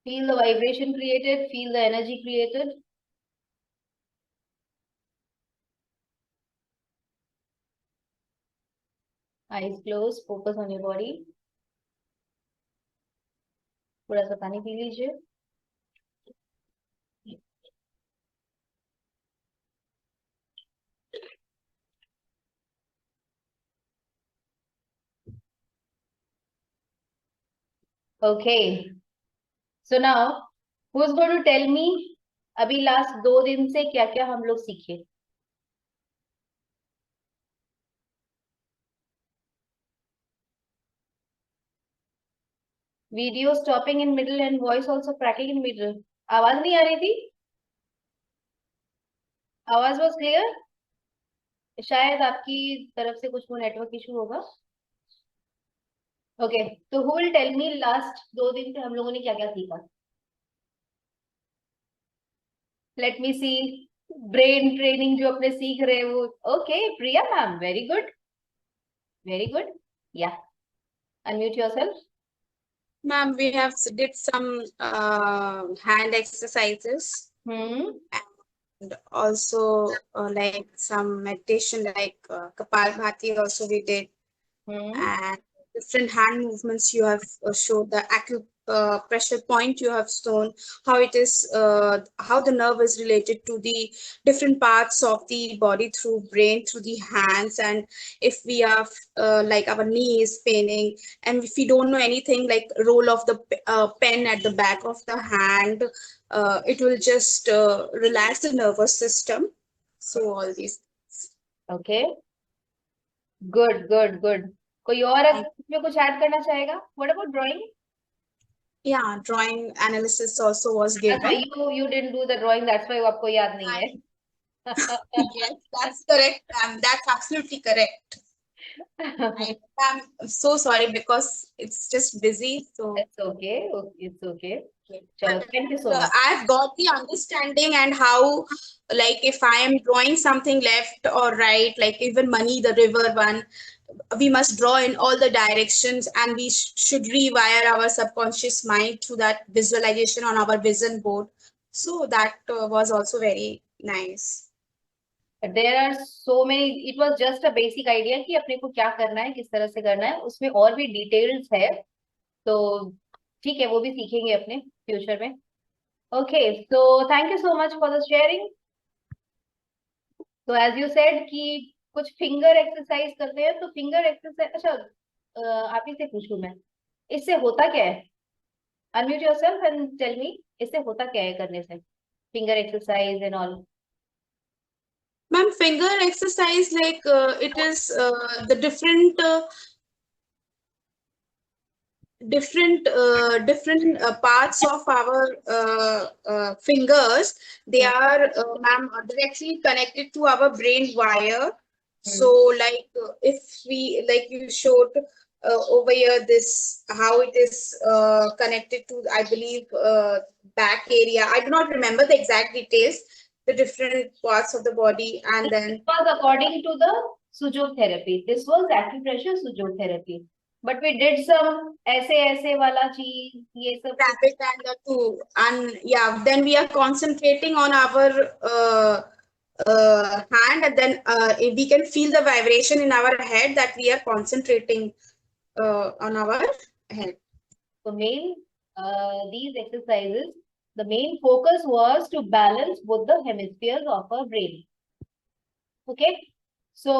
Feel the vibration created, feel the energy created. Eyes closed, focus on your body. थोड़ा सा पानी P लीजिए. Okay. So now, who's going to tell me अभी last 2 दिन से क्या क्या हम लोग सीखे? Video stopping in middle and voice also cracking in middle. आवाज नहीं आ रही थी? आवाज वॉज क्लियर? शायद आपकी तरफ से कुछ वो नेटवर्क इशू होगा. ओके, तो who will tell me last 2 दिन से हम लोगों ने क्या क्या सीखा? Let me see. Brain training जो अपने सीख रहे हैं वो. Okay, Priya ma'am, very good, very good. Yeah, unmute yourself. Ma'am, we have did some hand exercises hmm. and also like some meditation like Kapalbhati also we did, hmm. and different hand movements you have showed, the pressure point you have shown, how it is, how the nerve is related to the different parts of the body through brain, through the hands, and if we are like our knee is paining, and if we don't know anything, like roll of the pen at the back of the hand, it will just relax the nervous system. So all these. Okay, good good good. कोई और इसमें कुछ add करना चाहेगा? What about drawing? Yeah, drawing analysis also was अच्छा, given. You didn't do the drawing, that's why आपको याद नहीं है. Yes, that's correct. That's absolutely correct. I'm so sorry because it's just busy. So It's okay. It's okay. Chalo, but thank you so much. I've got the understanding and how, like, if I am drawing something left or right, like even money, the river one, we must draw in all the directions, and we should rewire our subconscious mind through that visualization on our vision board. So that was also very nice. There are so many. It was just a basic idea कि अपने को क्या करना है, किस तरह से करना है. उसमें और भी डिटेल्स है. तो ठीक है, वो भी सीखेंगे अपने फ्यूचर में. Okay, so thank you so much for the sharing. तो एज यू सेड कि कुछ फिंगर एक्सरसाइज करते हैं, तो फिंगर एक्सरसाइज. अच्छा, आप ही से पूछूं मैं, इससे होता क्या है? Unmute yourself and tell me, इससे होता क्या है करने से, finger exercise and all? Ma'am, finger exercise, like it is the different parts of our fingers. They are, ma'am, directly connected to our brain wire. So, like if we, like you showed over here, this how it is connected to, I believe, back area. I do not remember the exact details, the different parts of the body, and then. According to the Sujok therapy, this was acupressure Sujok therapy, but we did some ऐसे वाला चीज, ये सब कुछ. Rabbit and the two, and yeah, then we are concentrating on our hand, and then if we can feel the vibration in our head, that we are concentrating on our head. So main these exercises, the main focus was to balance both the hemispheres of our brain. Okay, so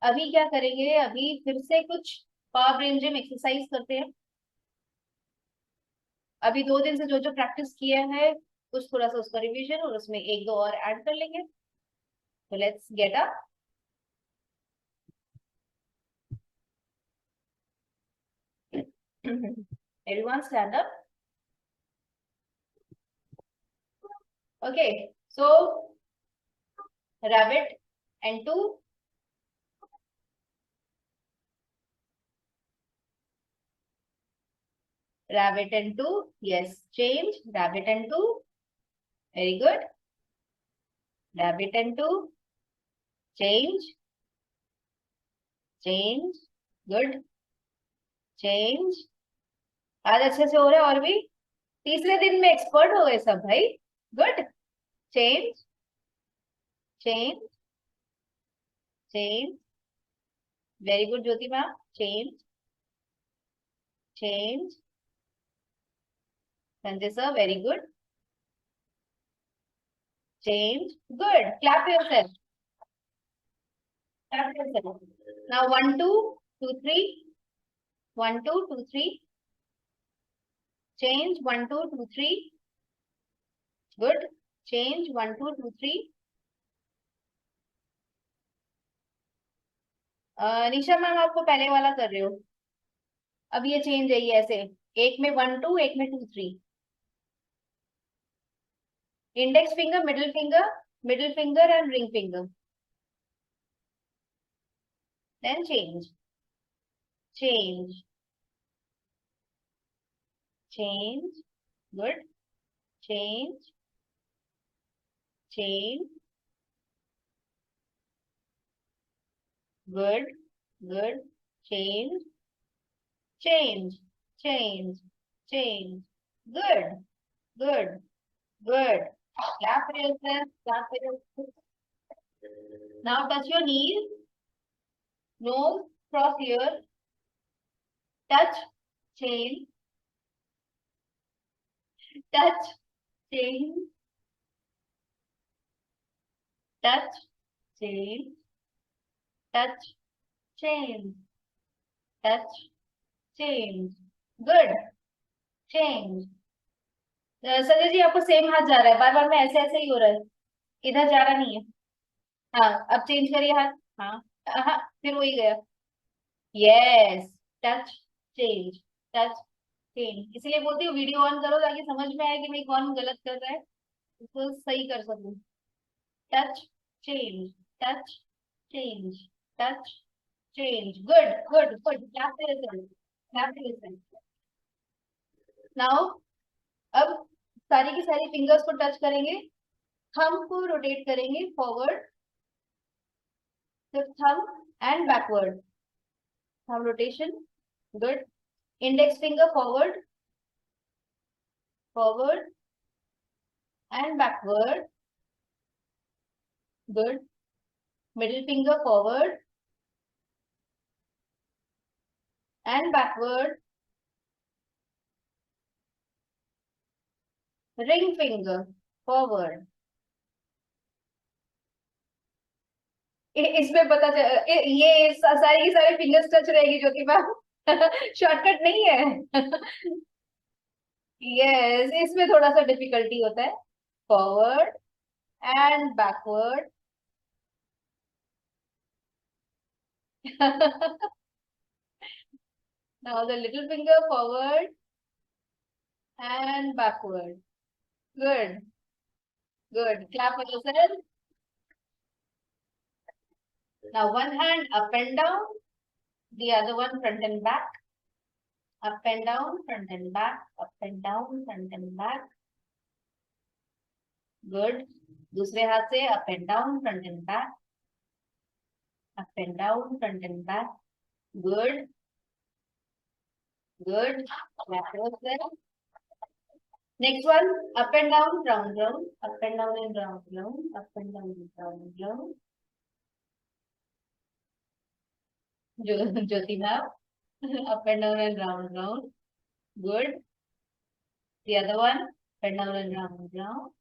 अभी क्या करेंगे? अभी फिर से कुछ power brain gym exercise करते हैं. अभी 2 दिन से जो जो प्रैक्टिस किया है, कुछ थोड़ा सा उसका रिवीजन और उसमें एक दो और ऐड कर लेंगे. तो let's get up. Everyone stand up. Okay, so rabbit and two. Rabbit and two. Yes, change. Rabbit and two. Very good. Rabbit and two. Change. Change. Good. Change. आज अच्छे से हो रहा है और भी. तीसरे दिन में एक्सपर्ट हो गए सब भाई। Good. Change, change, change. Very good Jyoti ma'am. Change, change. Sanjay sir very good. Change, good. Clap yourself, clap yourself. Now 1 2 2 3, 1 2 2 3। Change 1 2 2 3. Good. Change 1 2 2 3. निशा मैम आपको पहले वाला कर रहे हो। अब ये चेंज है ये ऐसे, एक में 1 2, एक में 2 3। Index finger, middle finger and ring finger. Then change, change, change. Good. Change, change. Good, good. Change, change, change, change. Good, good, good. Clap for yourself, clap for yourself. Now touch your knees, nose, cross ear, touch, chain, touch, chain, touch, chain, touch, chain, touch, change. Good. Change. Sanjay ji आपको same हाथ जा रहा है, बार बार में ऐसे ऐसे ही हो रहा है, इधर जा रहा नहीं है। हाँ अब चेंज करिए हाथ। हाँ हाँ फिर वही गया। Yes. Touch, change, touch, change. इसलिए बोलती हूँ वीडियो ऑन करो ताकि समझ में आए कि मैं कौन गलत कर रहा है, उसको सही कर सकूं। Touch, change, touch, change, touch, change. Good, good, good. Clap for yourself, clap for yourself. Now अब सारी की सारी फिंगर्स को टच करेंगे, थंब को रोटेट करेंगे फॉरवर्ड, फिर thumb and backward. Thumb rotation. Good. Index finger forward, forward and backward. Good. Middle finger forward and backward. Ring finger forward. इसमें पता चल ये सारी की सारी फिंगर्स टच रहेगी ज्योति मैम। शॉर्टकट नहीं है। यस इसमें थोड़ा सा डिफिकल्टी होता है। Forward and backward. Now the little finger forward and backward. Good, good. Clap for yourself. Now one hand up and down, the other one front and back. Up and down, front and back. Up and down, front and back. Good. दूसरे हाथ से up and down, front and back. Up and down, front and back. Good, good. Clap for yourself. Next one, up and down, round, round. Up and down and round, round. Up and down and round, round. Jyoti ma'am. Up and down and round, round. Good. The other one, up and down and round, round.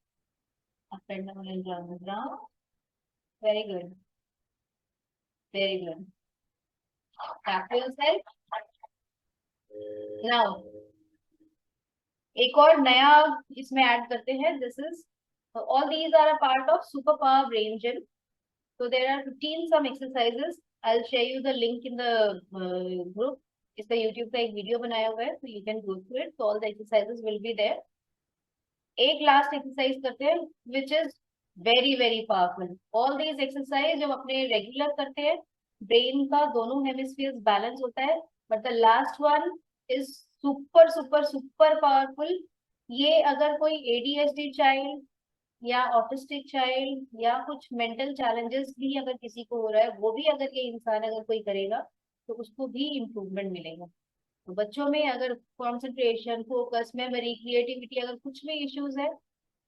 Up and down and round, round. Very good. Very good. Tap yourself. Now, एक और नया इसमें add करते हैं. This is all these are a part of Super Power Brain Gym. So there are 15 some exercises. I'll share you the link in the group. इसका YouTube का एक video बनाया हुआ है, so you can go through it. So all the exercises will be there. एक last exercise करते हैं which is very very powerful. All these exercise जब अपने रेगुलर करते हैं ब्रेन का दोनों हेमिस्फीयर्स बैलेंस होता है. But the last one is super super super powerful. ये अगर कोई एडीएचडी चाइल्ड या ऑटिस्टिक चाइल्ड या कुछ मेंटल चैलेंजेस भी अगर किसी को हो रहा है, वो भी अगर ये इंसान अगर कोई करेगा तो उसको भी इम्प्रूवमेंट मिलेगा. तो बच्चों में अगर कंसंट्रेशन, फोकस, मेमोरी, क्रिएटिविटी, अगर कुछ भी इश्यूज है,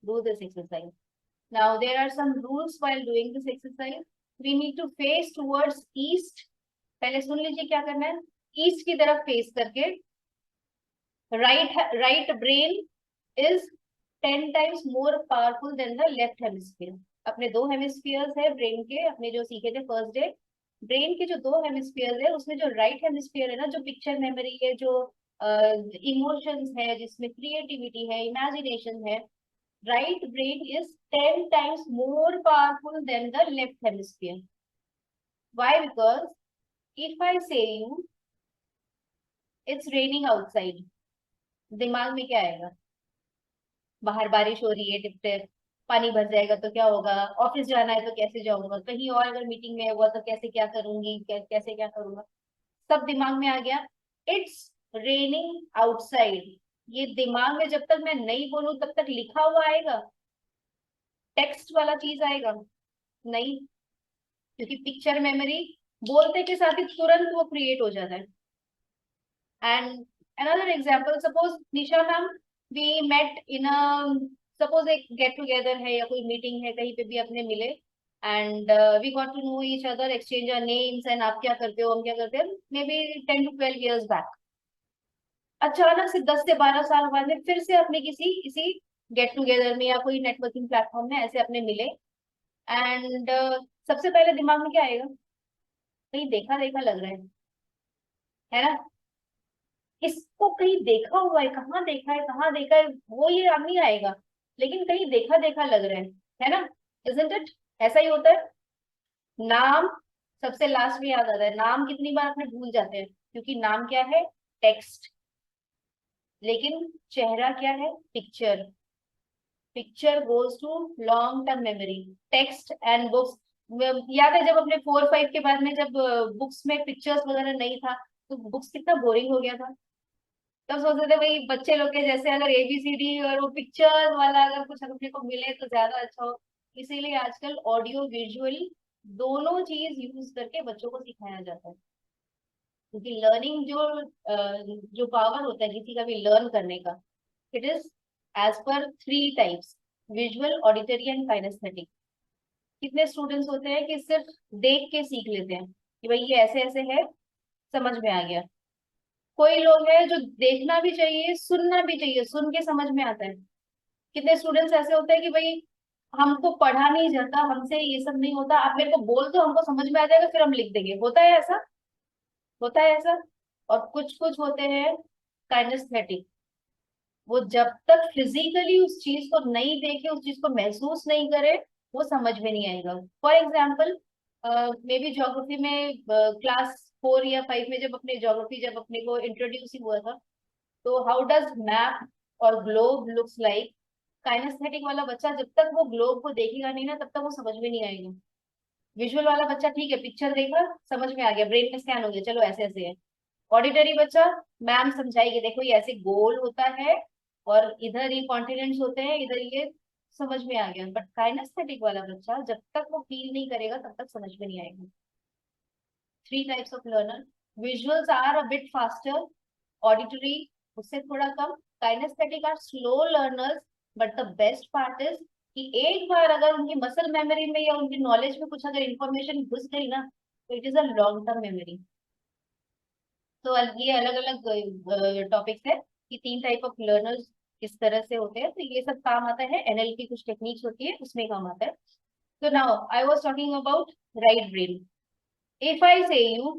do this exercise. Now there are some rules while doing this exercise. We need to face towards east. पहले सुन लीजिए क्या करना है. ईस्ट की तरफ फेस करके, right brain is 10 times more powerful than the left hemisphere. अपने दो हेमिस्फीयर्स है ब्रेन के, अपने जो सीखे थे फर्स्ट डे. ब्रेन के जो दो हेमिस्फीयर्स है, उसमें जो राइट हेमिस्फीयर है ना, जो पिक्चर मेमोरी है, जो इमोशंस है, जिसमें क्रिएटिविटी है, इमेजिनेशन है, right brain is 10 times more powerful than the left hemisphere. Why? Because if I से यू इट्स रेनिंग आउटसाइड, दिमाग में क्या आएगा? बाहर बारिश हो रही है, टिप टिप, पानी भर जाएगा तो क्या होगा, ऑफिस जाना है तो कैसे जाऊंगा, कहीं और अगर मीटिंग में हुआ तो कैसे क्या करूंगी, कैसे क्या करूंगा, सब दिमाग में आ गया. इट्स रेनिंग आउटसाइड, ये दिमाग में जब तक मैं नहीं बोलूं तब तक लिखा हुआ आएगा, टेक्स्ट वाला चीज आएगा नहीं. क्योंकि पिक्चर मेमोरी बोलते के साथ ही तुरंत वो क्रिएट हो जाता है. And another example, suppose Nisha ma'am, we met in a, suppose एक गेट टुगेदर है या कोई मीटिंग है, कहीं पे भी अपने मिले, and we got to know each other, exchange our names, and आप क्या करते हो, हम क्या करते हैं, maybe 10 to 12 years back. अचानक से 10 से 12 साल बाद में फिर से अपने किसी गेट टुगेदर में या कोई नेटवर्किंग प्लेटफॉर्म में ऐसे अपने मिले, एंड सबसे पहले दिमाग में क्या आएगा? कहीं देखा देखा लग रहा है ना? इसको कहीं देखा हुआ है, कहाँ देखा है, कहाँ देखा है, वो ये याद नहीं आएगा, लेकिन कहीं देखा देखा लग रहा है ना? Isn't it? ऐसा ही होता है. नाम सबसे लास्ट में याद आता है. नाम कितनी बार अपने भूल जाते हैं, क्योंकि नाम क्या है? टेक्स्ट. लेकिन चेहरा क्या है? Picture. Picture goes to long term memory. Text and books, याद है जब अपने 4 5 के बाद में, जब बुक्स में पिक्चर्स वगैरह नहीं था, तो बुक्स कितना बोरिंग हो गया था. तब सोचते थे भाई बच्चे लोग के जैसे अगर ABCD और वो पिक्चर वाला अगर कुछ अपने को मिले तो ज्यादा अच्छा हो. इसीलिए आजकल ऑडियो विजुअल दोनों चीज यूज करके बच्चों को सिखाया जाता है. क्योंकि लर्निंग जो पावर होता है किसी का भी लर्न करने का, it is as per 3 types: visual, auditory and kinesthetic. कितने स्टूडेंट्स होते हैं कि सिर्फ देख के सीख लेते हैं कि भाई ये ऐसे ऐसे है, समझ में आ गया. कोई लोग हैं जो देखना भी चाहिए, सुनना भी चाहिए, सुन के समझ में आता है. कितने स्टूडेंट्स ऐसे होते हैं कि भाई हमको पढ़ा नहीं जाता, हमसे ये सब नहीं होता, आप मेरे को बोल दो हमको समझ में आ जाएगा, फिर हम लिख देंगे. होता है ऐसा? होता है ऐसा. और कुछ कुछ होते हैं काइनेस्थेटिक, वो जब तक फिजिकली उस चीज को नहीं देखे, उस चीज को महसूस नहीं करे, वो समझ में नहीं आएगा. For example, may be geography में क्लास 4 या 5 में जब अपने ज्योग्राफी जब अपने को इंट्रोड्यूस ही हुआ था, तो हाउ डज मैप और ग्लोब लुक्स लाइक. काइनेस्थेटिक वाला बच्चा जब तक वो ग्लोब को देखेगा नहीं ना, तब तक वो समझ में नहीं आएगा. विजुअल वाला बच्चा ठीक है, पिक्चर देखा, समझ में आ गया, ब्रेन में स्कैन हो गया, चलो ऐसे ऐसे है. ऑडिटरी बच्चा, मैम समझाएगी, देखो ये ऐसे गोल होता है, और इधर ये कॉन्टिनेंट्स होते हैं, इधर ये, समझ में आ गया. बट काइनेस्थेटिक वाला बच्चा जब तक वो फील नहीं करेगा तब तक समझ में नहीं आएगा. 3 types of learner. Visuals are a bit faster, auditory उससे थोड़ा कम, kinesthetic are slow learners. But the best part is कि एक बार अगर उनकी मसल मेमोरी में या उनकी नॉलेज में कुछ अगर इंफॉर्मेशन घुस गई ना, तो it is a long term memory. तो ये अलग अलग टॉपिक्स है कि 3 टाइप ऑफ लर्नर्स किस तरह से होते हैं. तो ये सब काम आता है, NLP कुछ टेक्निक्स होती है उसमें काम आता है. तो now I was talking about right brain. If I से यू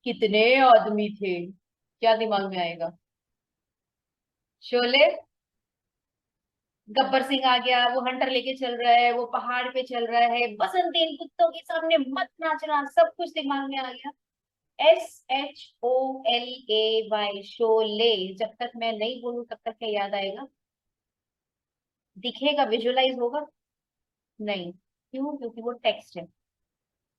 कितने आदमी थे, क्या दिमाग में आएगा? शोले. गब्बर सिंह आ गया, वो हंटर लेके चल रहा है, वो पहाड़ पे चल रहा है, बसंती इन कुत्तों के सामने मत नाचना, सब कुछ दिमाग में आ गया. SHOLAY, शोले. जब तक मैं नहीं बोलूं तब तक क्या याद आएगा? दिखेगा, विजुअलाइज होगा नहीं. क्यों? क्योंकि वो टेक्स्ट है.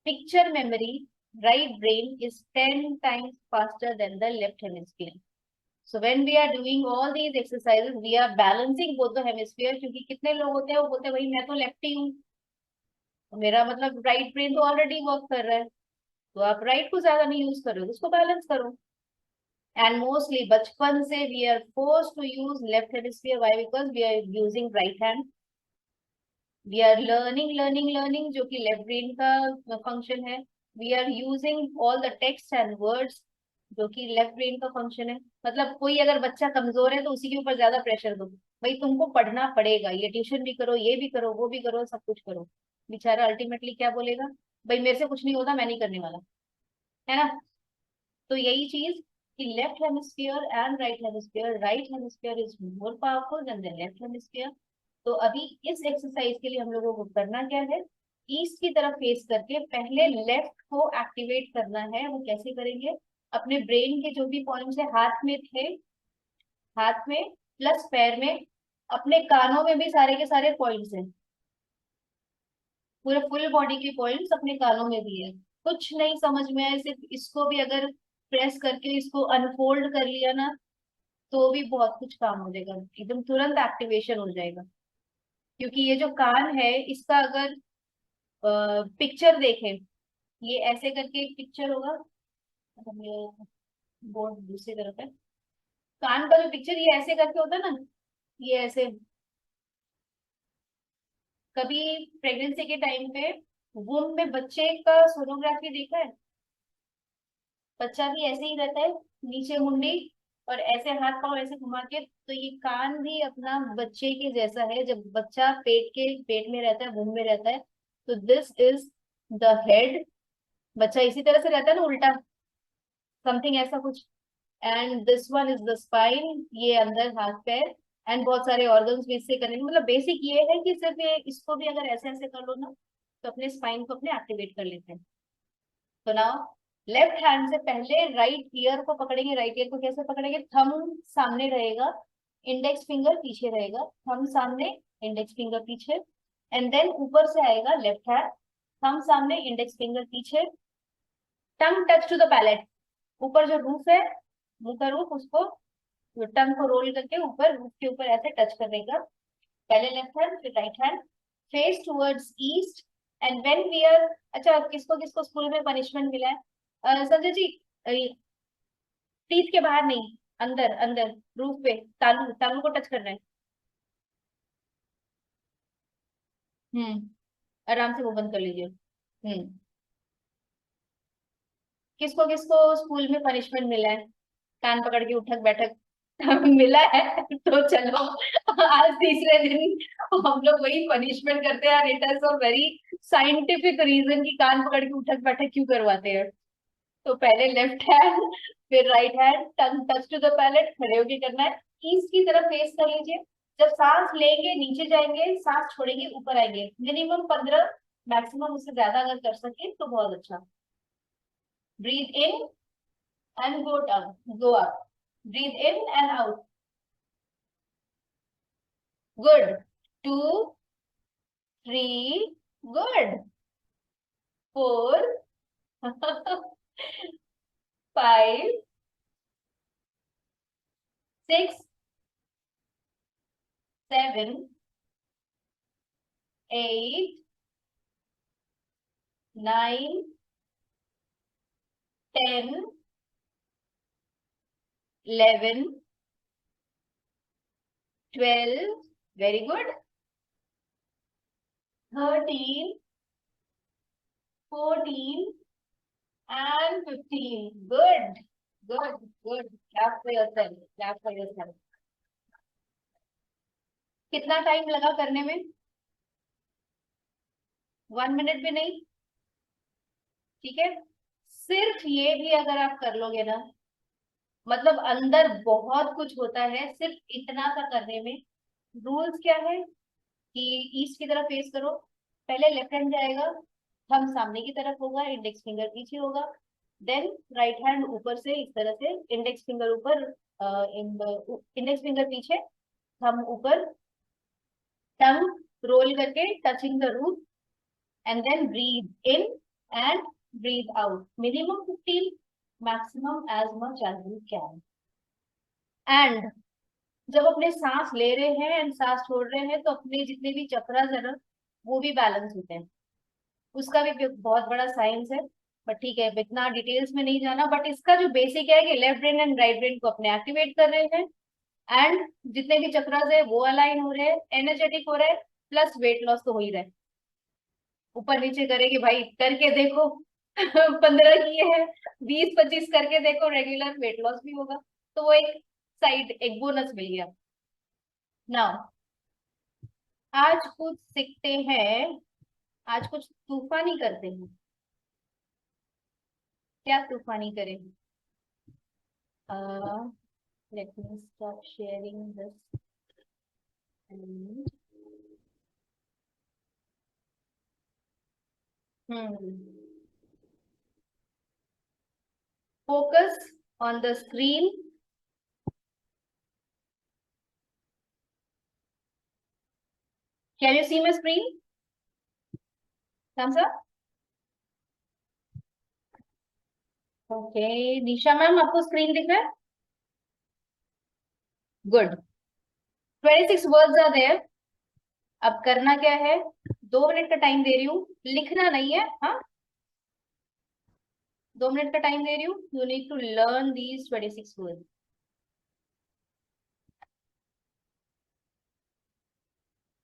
Picture memory, right brain is 10 times faster than the left hemisphere. So when we are doing all these exercises, we are balancing both the hemisphere. क्योंकि कितने लोग होते हैं वो बोलते हैं भाई मैं तो लेफ्टी हूँ, तो मेरा मतलब राइट ब्रेन तो ऑलरेडी वर्क कर रहा है, तो आप राइट को ज्यादा नहीं यूज कर रहे हो, उसको बैलेंस करो. एंड मोस्टली बचपन से we are force to use left hemisphere, why? Because we are using right hand, we are learning जो कि लेफ्ट ब्रेन का फंक्शन है। We are using all the text and words, जो कि left brain का function है। मतलब कोई अगर बच्चा कमजोर है तो उसी के ऊपर ज्यादा प्रेशर दो, भाई तुमको पढ़ना पड़ेगा, ये ट्यूशन भी करो, ये भी करो, वो भी करो, सब कुछ करो। बेचारा अल्टीमेटली क्या बोलेगा? भाई मेरे से कुछ नहीं होता, मैं नहीं करने वाला, है ना? तो यही चीज कि left hemisphere and right hemisphere is more powerful than the left hemisphere. तो अभी इस एक्सरसाइज के लिए हम लोगों को करना क्या है? ईस्ट की तरफ फेस करके पहले लेफ्ट को एक्टिवेट करना है। वो कैसे करेंगे? अपने ब्रेन के जो भी पॉइंट्स है, हाथ में थे, हाथ में प्लस पैर में, अपने कानों में भी सारे के सारे पॉइंट्स हैं, पूरे फुल बॉडी के पॉइंट्स अपने कानों में भी है। कुछ नहीं समझ में आए, सिर्फ इसको भी अगर प्रेस करके इसको अनफोल्ड कर लिया ना, तो भी बहुत कुछ काम हो जाएगा, एकदम तुरंत एक्टिवेशन हो जाएगा। क्योंकि ये जो कान है, इसका अगर पिक्चर देखें, ये ऐसे करके एक पिक्चर होगा, मतलब ये बोर्ड दूसरी तरफ है, कान का जो पिक्चर ये ऐसे करके होता है ना, ये ऐसे। कभी प्रेगनेंसी के टाइम पे वुम में बच्चे का सोनोग्राफी देखा है? बच्चा भी ऐसे ही रहता है, नीचे मुंडी और ऐसे हाथ पांव ऐसे घुमा के, तो ये कान भी अपना बच्चे के जैसा है। जब बच्चा पेट में रहता है, वुम में रहता है, तो दिस इज द हेड। बच्चा इसी तरह से रहता है ना, उल्टा, समथिंग ऐसा कुछ। And this one is the spine, ये अंदर हाथ पैर, एंड बहुत सारे ऑर्गन्स भी इससे करेंगे। मतलब बेसिक ये है कि सिर्फ ये इसको भी अगर ऐसे ऐसे कर लो ना, तो अपने स्पाइन को अपने एक्टिवेट कर लेते हैं। तो नाउ लेफ्ट हैंड से पहले राइट ईयर को पकड़ेंगे। राइट ईयर को कैसे पकड़ेंगे? थंब सामने रहेगा, इंडेक्स फिंगर पीछे रहेगा, थंब सामने, इंडेक्स फिंगर पीछे, एंड देन ऊपर से आएगा लेफ्ट हैंड, थंब सामने, इंडेक्स फिंगर पीछे, टंग टच टू द पैलेट। ऊपर जो रूफ है, मुंह का रूफ, उसको टंग को रोल करके ऊपर रूफ के ऊपर ऐसे टच करने का। पहले लेफ्ट हैंड फिर right hand, face towards east. And when we are, अच्छा किसको किसको स्कूल में पनिशमेंट मिला है? संजय जी, टीथ के बाहर नहीं, अंदर अंदर, रूफ पे तालू तालू को टच करना है। आराम से वो बंद कर लीजिए। किसको किसको स्कूल में पनिशमेंट मिला है? कान पकड़ के उठक बैठक मिला है? तो चलो, आज तीसरे दिन हम लोग वही पनिशमेंट करते हैं। It is a very scientific reason कि कान पकड़ के उठक बैठक क्यों करवाते हैं। तो पहले लेफ्ट हैंड फिर right hand, tongue touch to the palate, खड़े होके करना है। ईस्ट की तरफ फेस कर लीजिए। जब सांस लेंगे नीचे जाएंगे, सांस छोड़ेंगे ऊपर आएंगे। मिनिमम 15, मैक्सिमम उससे ज्यादा अगर कर सके तो बहुत अच्छा। Breathe in and go down, go up. Breathe in and out. Good. Two, three, good. Four, five, six, seven, eight, nine, 10, 11, 12, very good. 13, 14, and 15. Good. Good. Good. Clap for yourself. Clap for yourself. कितना time लगा करने में? 1 minute भी नहीं? ठीक है। सिर्फ ये भी अगर आप कर लोगे ना, मतलब अंदर बहुत कुछ होता है सिर्फ इतना सा करने में। रूल्स क्या है कि ईस्ट की तरफ फेस करो, पहले लेफ्ट हैंड जाएगा, थंब सामने की तरफ होगा, इंडेक्स फिंगर पीछे होगा, देन राइट हैंड ऊपर से इस तरह से, इंडेक्स फिंगर ऊपर, इंडेक्स फिंगर पीछे, थंब ऊपर, टंग रोल करके touching the root, and then breathe in and breathe out. Minimum 15, maximum as much as you can. And जब अपने सांस ले रहे हैं एंड सांस छोड़ रहे हैं, तो अपने जितने भी चक्रास है ना, वो भी बैलेंस होते हैं। उसका भी बहुत बड़ा साइंस है, पर ठीक है, इतना डिटेल्स में नहीं जाना, बट इसका जो बेसिक है कि left brain and right brain को अपने एक्टिवेट कर रहे हैं, एंड जितने भी चक्रास है वो अलाइन हो रहे हैं, एनर्जेटिक हो रहे हैं, प्लस वेट लॉस तो हो ही रहा है। ऊपर नीचे करेंगे भाई, करके देखो 15 किए हैं, 20-25 करके देखो, रेगुलर वेट लॉस भी होगा। तो वो एक साइड, एक बोनस मिल गया। नाउ आज कुछ सीखते हैं, आज कुछ तूफानी करते हैं। क्या तूफानी करें? Let me stop sharing this. Focus on the screen. Can you see my screen? thumbs up। Okay, Nisha ma'am आपको स्क्रीन दिख रहा है? गुड। 26 words are there. अब करना क्या है, 2 मिनट का टाइम दे रही हूँ, लिखना नहीं है, हाँ, 2 मिनट का टाइम दे रही हूँ। You need to learn these 26 words.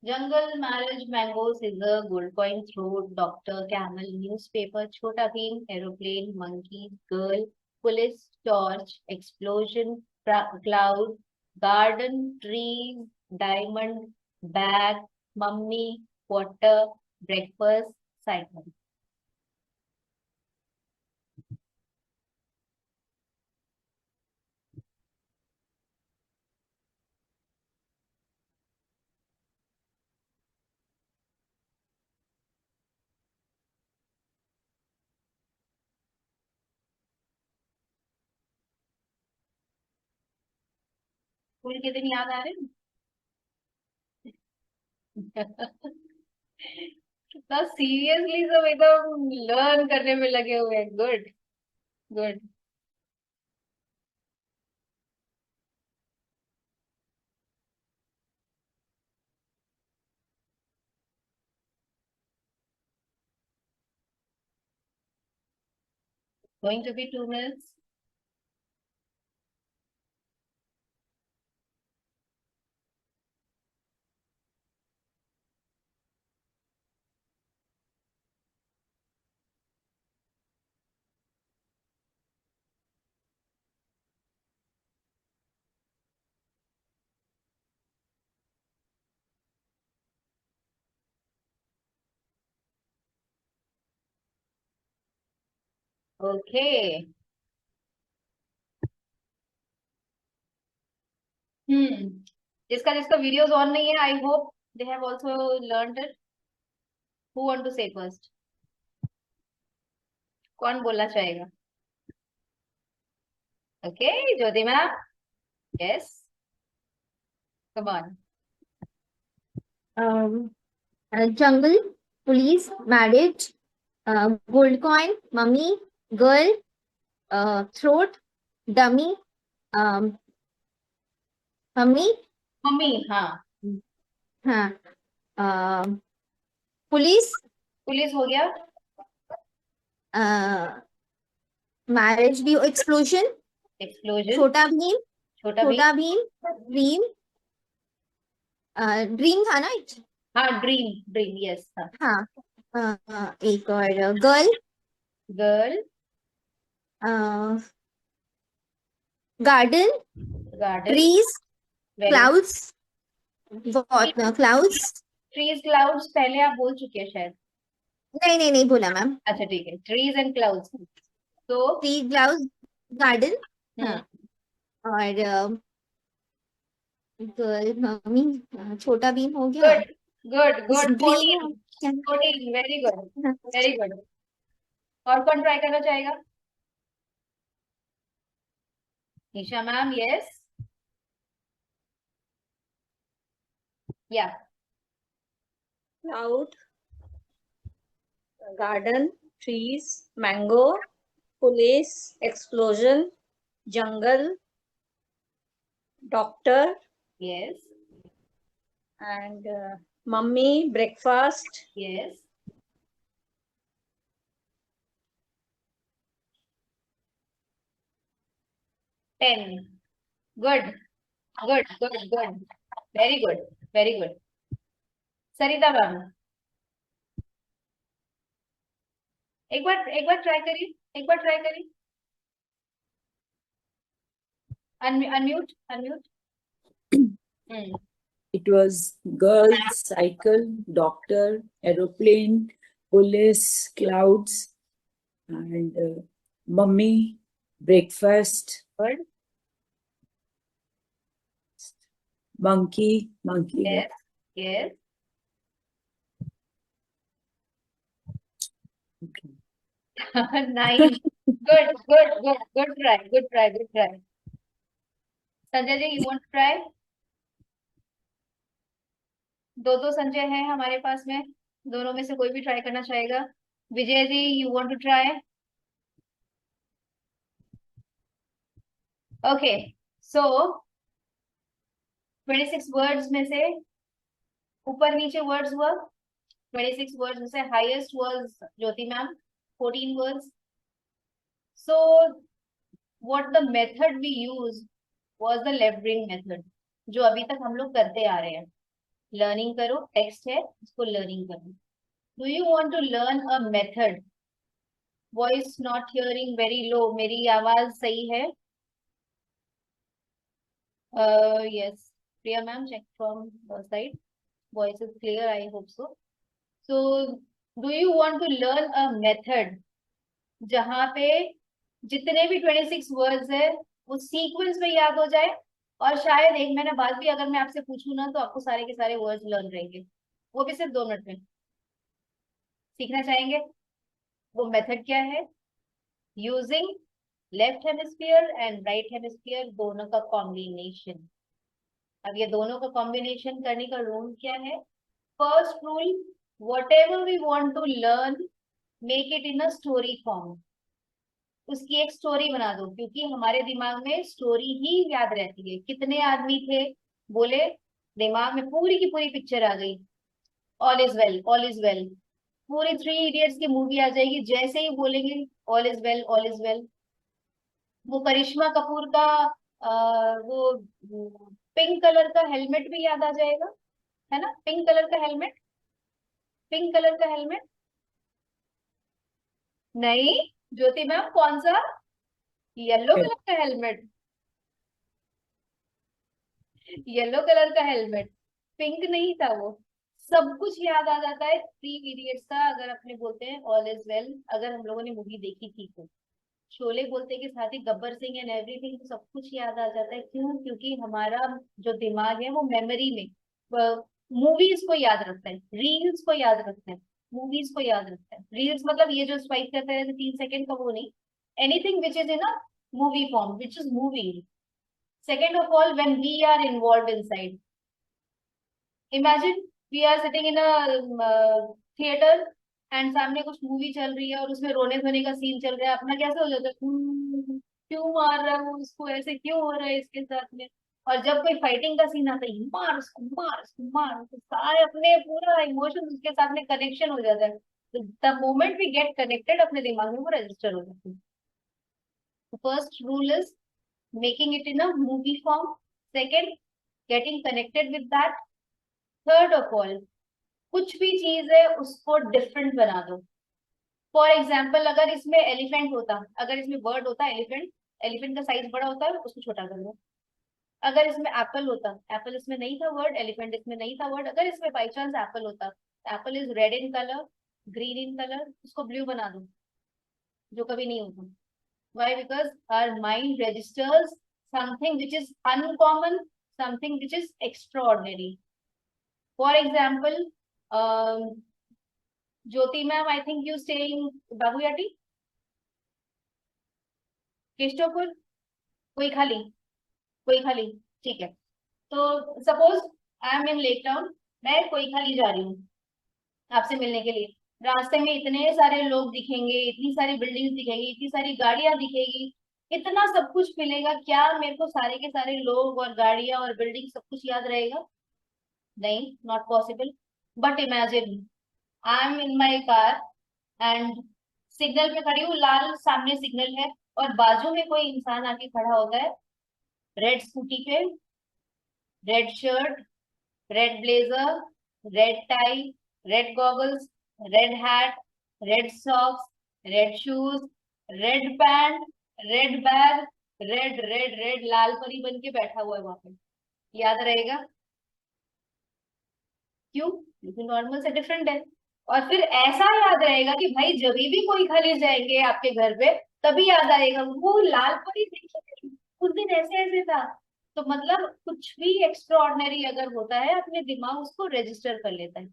Jungle, marriage, mango, scissor, gold coin, throat, doctor, camel, newspaper, Chhota Bheem, aeroplane, monkey, girl, police, torch, explosion, cloud, garden, trees, diamond, bag, mummy, water, breakfast, cycle. School के दिन याद आ रहे हैं? कितना seriously सब एकदम learn करने में लगे हुए हैं। Good, good. Going to be 2 minutes. Okay. Hmm, जिसका जिसका वीडियोस ऑन नहीं है, I hope they have also learned it. Who want to say first? कौन बोलना चाहेगा? Okay, Jyoti ma'am. Yes, come on. um, jungle, police, marriage, gold coin, mummy, girl, throat, dummy, um, mummy, mummy, हाँ। हाँ, um, police, police हो गया। marriage भी, explosion, explosion. छोटा भीम, छोटा भी। छोटा भीम, dream, ड्रीम था ना? हाँ, ड्रीम, ड्रीम, यस, हाँ। हाँ, एक और girl, girl. Garden, garden. Trees, very good. Clouds, clouds, trees, clouds पहले आप बोल चुके हैं शायद। नहीं नहीं नहीं बोला मैम। अच्छा ठीक है, ट्रीज एंड क्लाउड्स। तो ट्री, क्लाउड्स, गार्डन, हाँ, हम्म, और गर्ल, मम्मी, छोटा भीम हो गया, good, good, good. Dream, 14, 14, very good, very good. और कौन ट्राई करना चाहेगा? निशा मैम, यस, या। Cloud, garden, trees, mango, police, explosion, jungle, doctor, yes, and mummy, breakfast, yes, 10. Good. Good. Good. Good. Very good. Very good. Sarita ma'am, एक बार try करिए, एक बार try करिए. Unmute, unmute. It was girl, cycle, doctor, aeroplane, police, clouds, and mummy, breakfast, Good. monkey. Yes. Yes. Okay. Nice. Good. Good. Good. Good try. Good try. Good try. Sanjay ji, you want to try? दो संजय हैं हमारे पास में, दोनों में से कोई भी try करना चाहेगा. Vijay ji, you want to try? Okay, so 26 words में से ऊपर नीचे वर्ड्स हुआ. 26 वर्ड्स में से highest was Jyoti ma'am, 14 words. So what the method we use was the left brain method, जो अभी तक हम लोग करते आ रहे हैं. लर्निंग करो, टेक्स्ट है, इसको लर्निंग करो. Do you want to learn a method? Voice not hearing, very low. मेरी आवाज सही है? Yes, Priya ma'am, check from side. Voice is clear, I hope so. So do you want to learn a method जहां पे जितने भी 26 words है वो सीक्वेंस में याद हो जाए, और शायद एक महीने बाद भी अगर मैं आपसे पूछूं ना तो आपको सारे के सारे वर्ड्स लर्न रहेंगे, वो भी सिर्फ 2 मिनट में. सीखना चाहेंगे? वो मेथड क्या है? Using left hemisphere and right hemisphere, दोनों का कॉम्बिनेशन. अब ये दोनों का कॉम्बिनेशन करने का रूल क्या है? First rule, whatever we want to learn, make it in a story form. उसकी एक स्टोरी बना दो, क्योंकि हमारे दिमाग में स्टोरी ही याद रहती है. कितने आदमी थे बोले, दिमाग में पूरी की पूरी पिक्चर आ गई. All is well, all is well. पूरी 3 इडियट्स की मूवी आ जाएगी, जैसे ही बोलेंगे all is well, all is well. वो करिश्मा कपूर का वो पिंक कलर का हेलमेट भी याद आ जाएगा, है ना? पिंक कलर का हेलमेट, पिंक कलर का हेलमेट. नहीं ज्योति मैम, कौन सा? येलो कलर का हेलमेट. येलो कलर का हेलमेट, पिंक नहीं था वो. सब कुछ याद आ जाता है 3 इडियट्स का, अगर अपने बोलते हैं ऑल इज वेल. अगर हम लोगों ने मूवी देखी थी तो शोले बोलते के साथ ही गब्बर सिंह एंड एवरीथिंग, सब कुछ याद आ जाता है. क्यों? क्योंकि हमारा जो दिमाग है वो मेमोरी में मूवीज को याद रखता है, रील्स को याद रखता है, मूवीज को याद रखता है. रील्स मतलब ये जो स्वाइप करते हैं 3 सेकंड का, वो नहीं. Anything which is in a movie form, which is movie. Second of all, when we are involved inside, imagine we are sitting in a theater and सामने कुछ मूवी चल रही है और उसमें रोने धोने का सीन चल रहा है. अपना कैसे हो जाता है, क्यों मार रहा है वो उसको, ऐसे क्यों हो रहा है इसके साथ में. और जब कोई फाइटिंग का सीन आता है, मार उसको, मार उसको, मार, तो सारे अपने पूरा इमोशन उसके साथ में कनेक्शन हो जाता है. The moment we get connected, अपने दिमाग में वो रजिस्टर हो जाता है. First rule is making it in a movie form. Second, getting connected with that. Third of all, कुछ भी चीज है उसको डिफरेंट बना दो. फॉर एग्जाम्पल, अगर इसमें एलिफेंट होता, अगर इसमें बर्ड होता एलिफेंट, एलिफेंट का साइज बड़ा होता है, उसको छोटा कर दो. अगर इसमें एप्पल होता, एप्पल इसमें नहीं था वर्ड, एलिफेंट इसमें नहीं था वर्ड, अगर इसमें बाई चांस एप्पल होता, Apple is red in colour, green in colour, उसको ब्लू बना दो, जो कभी नहीं होता. Why? Because our mind registers something which is uncommon, something which is extraordinary. For example, Jyoti ma'am, I think you stay in Baguyati, केष्टोपुर. कोई खाली, कोई खाली, ठीक है. तो suppose I am in lake town, मैं कोई खाली जा रही हूँ आपसे मिलने के लिए. रास्ते में इतने सारे लोग दिखेंगे, इतनी सारी बिल्डिंग्स दिखेंगी, इतनी सारी गाड़ियां दिखेगी, इतना सब कुछ मिलेगा. क्या मेरे को सारे के सारे लोग और गाड़ियां और बिल्डिंग सब कुछ याद रहेगा? नहीं, not possible. But imagine I am in my car and signal पे खड़ी हूँ, लाल सामने सिग्नल है, और बाजू में कोई इंसान आके खड़ा होता है रेड स्कूटी पे, red shirt, red blazer, red tie, red goggles, red hat, red socks, red shoes, red pant, red bag, red red red, लाल परी बन के बैठा हुआ है वहां पे। याद रहेगा क्यों? क्योंकि नॉर्मल से डिफरेंट है। और फिर ऐसा याद रहेगा कि भाई जब भी कोई खले जाएंगे आपके घर पे तभी याद आएगा वो लाल परी देखी थी, उस दिन ऐसे ऐसे था। तो मतलब कुछ भी एक्स्ट्राऑर्डिनरी अगर होता है अपने दिमाग उसको रजिस्टर कर लेता है।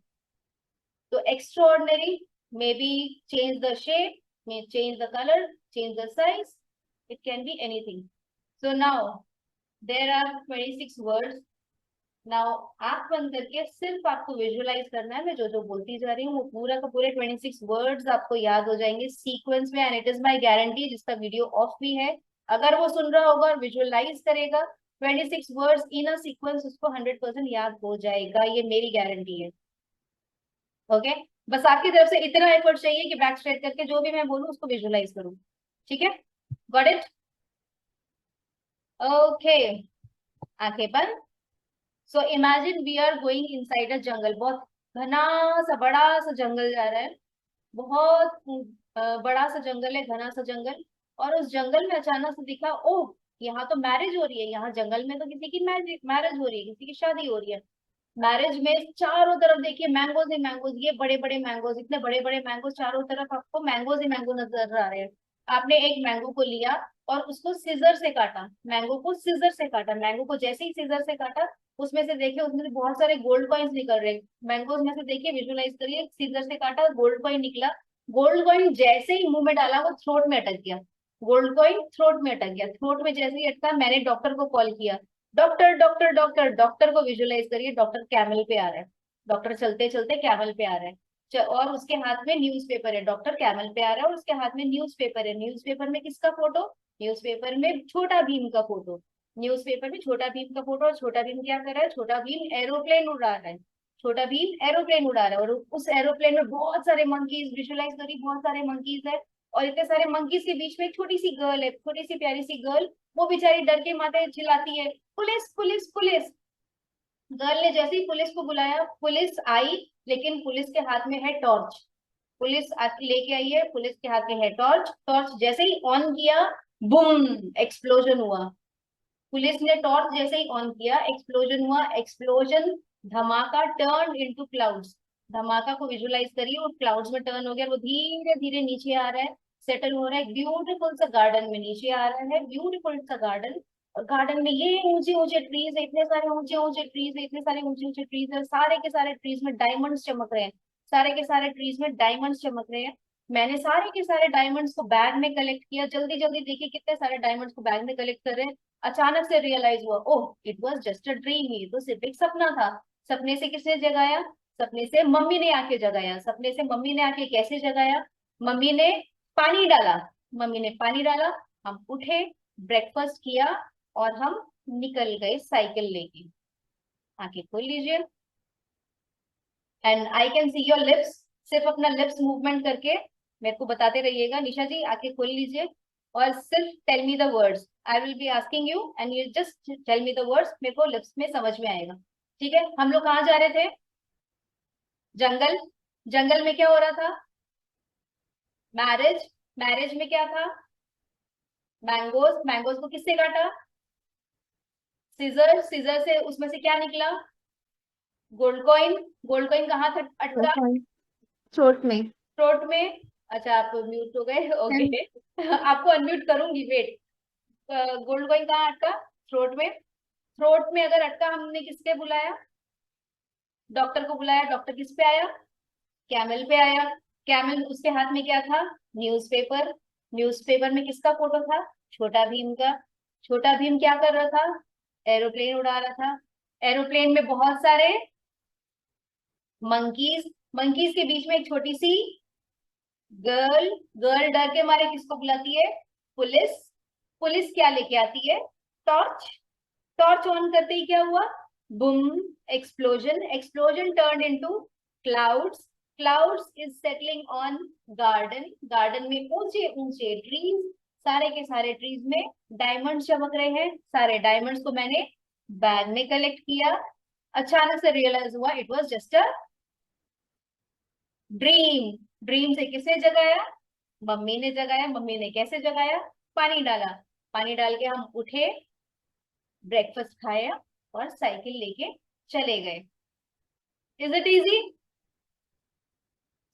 तो extraordinary may be change the shape, may change the colour, change the size, it can be anything. So now there are 26 words. Now आंख बंद करके सिर्फ आपको विजुअलाइज करना है, मैं जो जो बोलती जा रही हूँ वो पूरा का पूरे 26 वर्ड्स आपको याद हो जाएंगे सीक्वेंस में। And it is my guarantee, जिसका वीडियो ऑफ भी है, अगर वो सुन रहा होगा और विजुअलाइज करेगा 26 वर्ड्स इन अ सीक्वेंस, उसको 100% याद हो जाएगा, ये मेरी गारंटी है। ओके, बस आपकी तरफ से इतना एफर्ट चाहिए कि बैक स्ट्रेट करके जो भी मैं बोलूँ उसको विजुअलाइज करूँ। ठीक है, गॉट इट? ओके, आंखें बंद। So imagine we are going inside a jungle. बहुत घना सा बड़ा सा जंगल जा रहा है, बहुत बड़ा सा जंगल है, घना सा जंगल। और उस जंगल में अचानक से दिखा, ओह यहाँ तो मैरिज हो रही है, यहाँ जंगल में तो किसी की मैरिज हो रही है, किसी की शादी हो रही है। मैरिज में चारों तरफ देखिए मैंगोज ही मैंगोज, ये बड़े बड़े मैंगोज, इतने बड़े बड़े मैंगोज, चारों तरफ आपको मैंगोज ही मैंगो नजर आ रहे हैं। आपने एक मैंगो को लिया और उसको सीजर से काटा, मैंगो को सीजर से काटा। मैंगो को जैसे ही सीजर से काटा, उसमें से देखिए उसमें से बहुत सारे गोल्ड कॉइन्स निकल रहे हैं। मैंगोज में से देखिए, विजुअलाइज करिए, सीजर से काटा, गोल्ड कॉइन निकला। गोल्ड कॉइन जैसे ही मुंह में डाला वो थ्रोट में अटक गया। गोल्ड कॉइन थ्रोट में अटक गया। थ्रोट में जैसे ही अटका, मैंने डॉक्टर को कॉल किया, डॉक्टर डॉक्टर डॉक्टर। डॉक्टर को विजुअलाइज करिए, डॉक्टर कैमल पे आ रहा है, डॉक्टर चलते चलते कैमल पे आ रहा है। और उसके हाथ में न्यूज़पेपर है, डॉक्टर कैमल पे आ रहा है और उसके हाथ में न्यूज़पेपर है। न्यूज़पेपर में किसका फोटो? न्यूज़पेपर में छोटा भीम का फोटो। न्यूज़पेपर में छोटा भीम का फोटो। और छोटा भीम क्या कर रहा है? छोटा भीम एरोप्लेन उड़ा रहा है। छोटा भीम एरोप्लेन उड़ा रहा है और उस एरोप्लेन में बहुत सारे मंकीज, विजुअलाइज करिए, बहुत सारे मंकीज है। और इतने सारे मंकीज के बीच में एक छोटी सी गर्ल है, छोटी सी प्यारी सी गर्ल। वो बेचारी डर के मारे चिल्लाती है, पुलिस पुलिस पुलिस। गर्ल ने जैसे ही पुलिस को बुलाया, पुलिस आई, लेकिन पुलिस के हाथ में है टॉर्च। पुलिस लेके आई है, पुलिस के हाथ में है टॉर्च। टॉर्च जैसे ही ऑन किया, बूम, एक्सप्लोजन हुआ। पुलिस ने टॉर्च जैसे ही ऑन किया, एक्सप्लोजन हुआ। एक्सप्लोजन, धमाका, टर्न इनटू क्लाउड्स। धमाका को विजुअलाइज करिए, और क्लाउड्स में टर्न हो गया, वो धीरे धीरे नीचे आ रहा है, सेटल हो रहा है। ब्यूटीफुल सा गार्डन में नीचे आ रहा है, ब्यूटीफुल सा गार्डन। और गार्डन में ये ऊंचे ऊंचे ट्रीज है, इतने सारे ऊंचे ऊंचे ट्रीज है, इतने सारे ऊंचे ऊंचे ट्रीज है। सारे के सारे ट्रीज में डायमंड्स चमक रहे हैं, सारे के सारे ट्रीज में डायमंड्स चमक रहे हैं। मैंने सारे के सारे डायमंड्स को बैग में कलेक्ट किया। जल्दी जल्दी देखिए कितने सारे डायमंड्स को बैग में कलेक्ट कर रहे हैं। अचानक से रियलाइज हुआ, oh it was just a dream, ये तो सिर्फ एक सपना था। सपने से किसने जगाया? सपने से मम्मी ने आके जगाया। सपने से मम्मी ने आके कैसे जगाया? मम्मी ने पानी डाला, मम्मी ने पानी डाला, हम उठे, ब्रेकफास्ट किया और हम निकल गए साइकिल लेके। आंखें खोल लीजिए and I can see your lips. सिर्फ अपना लिप्स मूवमेंट करके मेरे को बताते रहिएगा। निशा जी आंखें खोल लीजिए और सिर्फ tell me the words. I will be asking you and you just tell me the words, मेरे को लिप्स में समझ में आएगा। ठीक है, हम लोग कहाँ जा रहे थे? जंगल। जंगल में क्या हो रहा था? मैरिज। मैरिज में क्या था? मैंगोज। मैंगोज को किससे काटा? सीजर। सीजर से उसमें से क्या निकला? Gold coin. गोल्ड कॉइन कहाँ था अटका? थ्रोट में। थ्रोट में। अच्छा आप म्यूट हो गए, ओके। आपको अनम्यूट करूंगी, वेट। गोल्ड कॉइन कहाँ अटका? थ्रोट में। थ्रोट में अगर अटका, हमने किसके बुलाया? डॉक्टर को बुलाया। डॉक्टर किस पे आया? कैमल पे आया। कैमल, उसके हाथ में क्या था? न्यूज़पेपर। न्यूज़पेपर में किसका फोटो था? छोटा भीम का। छोटा भीम क्या कर रहा था? एरोप्लेन उड़ा रहा था। एरोप्लेन में बहुत सारे मंकीज। मंकीज के बीच में एक छोटी सी गर्ल। गर्ल डर के मारे किसको बुलाती है? पुलिस। पुलिस क्या लेके आती है? टॉर्च। टॉर्च ऑन करते ही क्या हुआ? Boom, explosion. Explosion turn into clouds. Clouds is settling on garden. Garden में ऊंचे ऊंचे ट्रीज, सारे के सारे ट्रीज में डायमंड्स चमक रहे हैं, सारे डायमंड्स को मैंने बैग में कलेक्ट किया। अचानक से रियलाइज हुआ it was just a dream. Dream से किसे जगाया? मम्मी ने जगाया। मम्मी ने कैसे जगाया? पानी डाला। पानी डाल के हम उठे, ब्रेकफास्ट खाया और साइकिल लेके चले गए। Is it easy?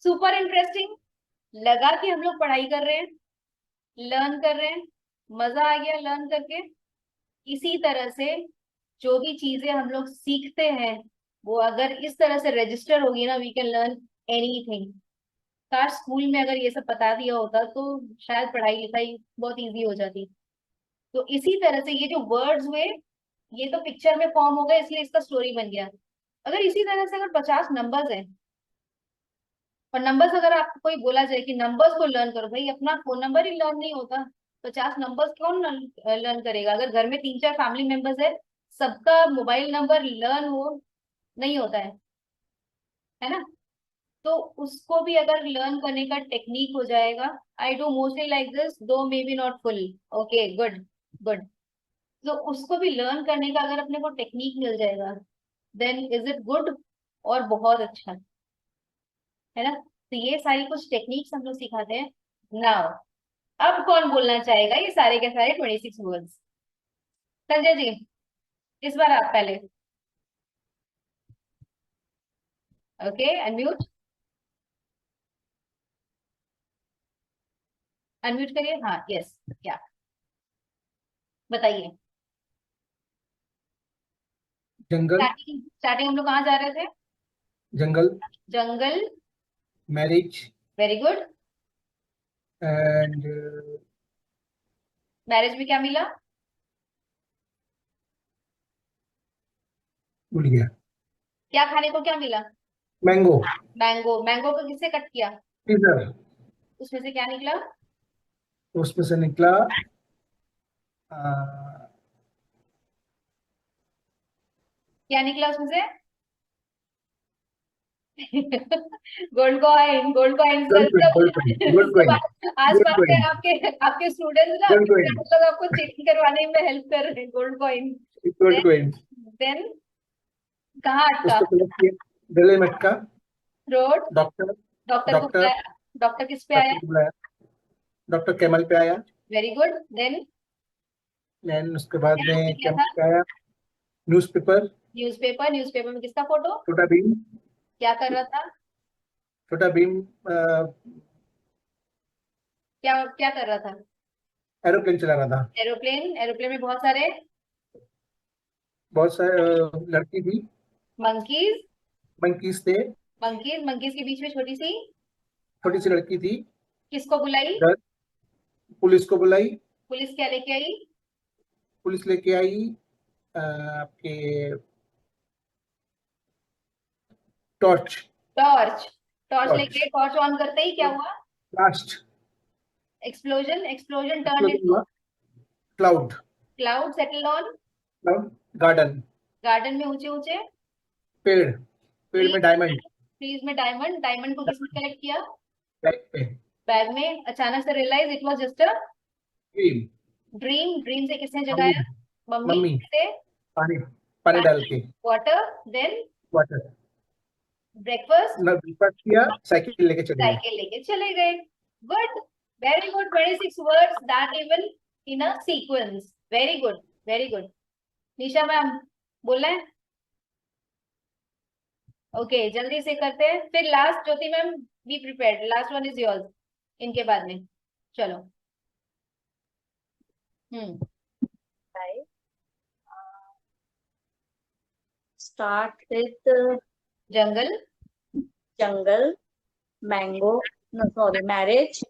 Super interesting लगा कि हम लोग पढ़ाई कर रहे हैं, लर्न कर रहे हैं, मजा आ गया लर्न करके। इसी तरह से जो भी चीजें हम लोग सीखते हैं वो अगर इस तरह से रजिस्टर होगी ना, वी कैन लर्न एनीथिंग। काश स्कूल में अगर ये सब बता दिया होता तो शायद पढ़ाई लिखाई बहुत इजी हो जाती। तो इसी तरह से ये जो वर्ड्स हुए ये तो पिक्चर में फॉर्म हो गए, इसलिए इसका स्टोरी बन गया। अगर इसी तरह से अगर 50 नंबर्स हैं और नंबर्स अगर आपको कोई बोला जाए कि नंबर्स को लर्न करो, भाई अपना फोन नंबर ही लर्न नहीं होता, 50 नंबर्स कौन लर्न करेगा? अगर घर में 3-4 फैमिली मेंबर्स है, सबका मोबाइल नंबर लर्न हो नहीं होता है ना? तो उसको भी अगर लर्न करने का टेक्निक हो जाएगा। I do mostly like this, though maybe not full. Okay, good good. तो उसको भी लर्न करने का अगर अपने को टेक्निक मिल जाएगा देन इज इट गुड, और बहुत अच्छा है ना? तो ये सारी कुछ टेक्निक्स हम लोग सिखाते हैं। नाउ अब कौन बोलना चाहेगा ये सारे के सारे 26 वर्ड्स? संजय जी, इस बार आप पहले। ओके, अनम्यूट, अनम्यूट करिए। हाँ, यस, क्या बताइए। जंगल, स्टार्टिंग स्टार्टिंग हम लोग कहाँ जा रहे थे? जंगल, जंगल, marriage, very good. and marriage में क्या मिला? भूल गया। क्या खाने को क्या मिला? Mango, mango. मैंगो को किससे कट किया? सीजर, उसमें से क्या निकला? उसमें से निकला क्या निकला उसमें से? Gold coin. Gold coin gold सब कॉइन, गोल्ड कॉइन, आस गोल्ड पास के कॉइन, आपके आपके स्टूडेंट्स ना, गोल्ड आपके कॉइन, फ्रेंड्स लोग आपको चीटिंग करवाने में हेल्प कर रहे हैं। Gold coin. Gold coin. Then कहाँ अटका? उसको कलेक्ट किया, गले में अटका। रोड। डॉक्टर, डॉक्टर को डॉक्टर, बुलाया। डॉक्टर किस पे आया? डॉक्टर को बुलाया, डॉक्टर कैमल पे आया। Very good. देन देन उसके बाद क्या में किया कैमल था? पे आया न्यूज़पेपर, न्यूज़पेपर। न्यूज़पेपर में किसका फोटो? छोटा भीम, क्या कर रहा था? छोटा भीम क्या क्या कर रहा था? एरोप्लेन चला रहा था। एरोप्लेन। एरोप्लेन में बहुत सारे बहुत सारे लड़की थी, मंकीज। मंकीज थे, मंकीज। मंकीज के बीच में छोटी सी छोटी सी लड़की थी। किसको बुलाई? पुलिस को बुलाई, पुलिस क्या लेके आई? पुलिस लेके आई आपके टॉर्च, टॉर्च। टॉर्च टॉर्च, लेके टॉर्च ऑन करते ही क्या हुआ? Last explosion. Explosion turn into हुआ cloud, cloud settle on cloud garden, garden में ऊंचे ऊंचे पेड़, पेड़ में डायमंड, ट्रीज में डायमंड। डायमंड को किसने कलेक्ट किया? बैग पे बैग में। अचानक से realise it was just a dream, dream. Dream से किसने मम्मी, जगाया? मम्मी। मम्मी, से पानी, पानी डाल के, water. Then water, breakfast. Breakfast किया, साइकिल लेके चले गए। साइकिल लेके चले गए। Good, very good. 26 words that even in a sequence. Very good, very good. Nisha ma'am बोल रहे हैं? ओके, जल्दी से करते हैं। फिर last Jyoti ma'am, be prepared, last one is yours इनके बाद में। चलो। Start with jungle. jungle, mango. No, sorry, marriage,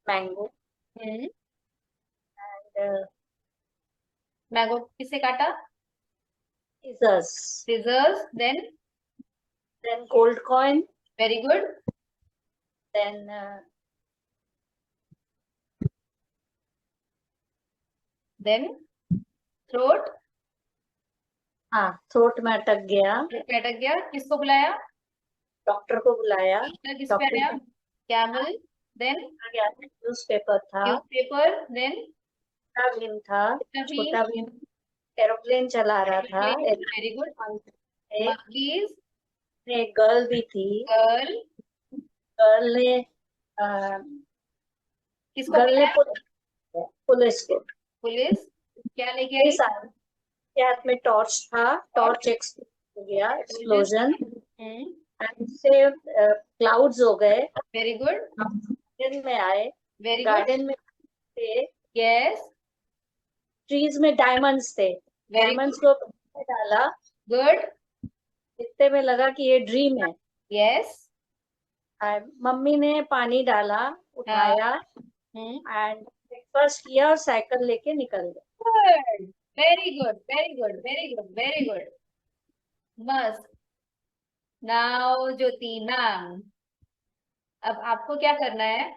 mango, hmm. and mango किससे काटा? scissors. Scissors. Then Then gold coin. Very good. Then then throat. हाँ, throat में अटक गया. अटक गया। किसको बुलाया? डॉक्टर को बुलाया. डॉक्टर किस पे आया? कैमल। देन न्यूज़पेपर था, न्यूज़पेपर, देन छोटा भीम था, छोटा भीम, छोटा भीम एरोप्लेन चला रहा था, वेरी गुड, एक monkeys, गर्ल भी थी, गर्ल, गर्ल ने किसको गर्ल ने पकड़ा? पुलिस को, पुलिस क्या लेके कई आई? सारे के हाथ में टॉर्च था, टॉर्च एक्सप्लोजन हो गया, एक्सप्लोजन एंड से क्लाउड्स हो गए, वेरी गुड, गार्डन में आए, वेरी गुड, गार्डन में थे, यस, ट्रीज में डायमंड्स थे, वेरी डायमंड्स को डाला, गुड, इतने में लगा कि ये ड्रीम है, यस, मम्मी ने पानी डाला, उठाया एंड ब्रेकफास्ट किया और साइकिल लेके निकल गए। Good, very good, very good, very good, very good, मस्त। नाउ ज्योति मैम, अब आपको क्या करना है?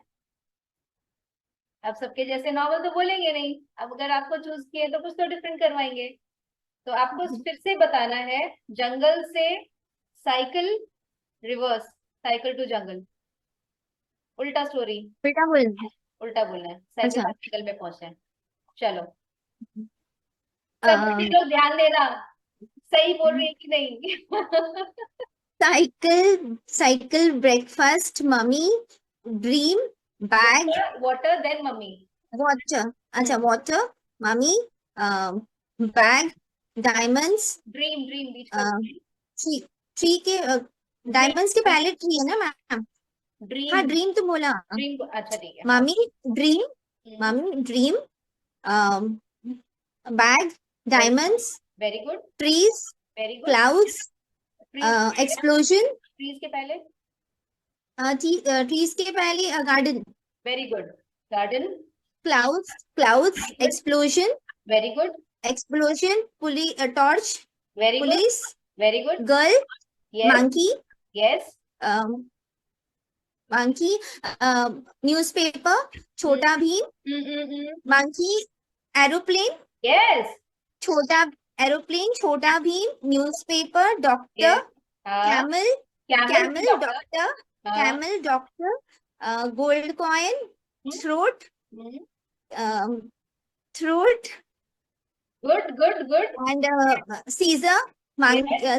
अब सबके जैसे नॉवल तो बोलेंगे नहीं, अब अगर आपको चूज किए तो कुछ तो डिफरेंट करवाएंगे। तो आपको फिर से बताना है, जंगल से साइकिल, रिवर्स, साइकिल टू जंगल, उल्टा स्टोरी, बेटा बोल। उल्टा बोलना है, साइकिल अच्छा। साइकिल में पहुंचे हैं। चलो अ, सब लोग ध्यान देना, सही बोल रही है कि नहीं? Cycle, cycle, breakfast, mummy, dream, bag, water, then mummy, water, अच्छा water, mummy, bag, diamonds, dream, dream बीच का ट्री, ट्री के डायमंड्स के पहले ट्री है ना मैम? हाँ ड्रीम, ड्रीम तो बोला। ड्रीम, अच्छा ठीक है, हाँ। Mummy dream, mummy dream, bag, diamonds, very good, trees, very good, clouds, explosion, trees के पहले, ट्रीज के पहले garden, very good, garden, clouds, clouds, explosion, very good, explosion, police, torch, very good, police, very good, girl, yes, monkey, yes, monkey, newspaper, Chhota Bhim, monkey, aeroplane, yes, छोटा aeroplane, छोटा Bhim, newspaper, doctor, camel, camel, doctor, camel, doctor, gold coin, throat, throat, good, good, good, and Caesar,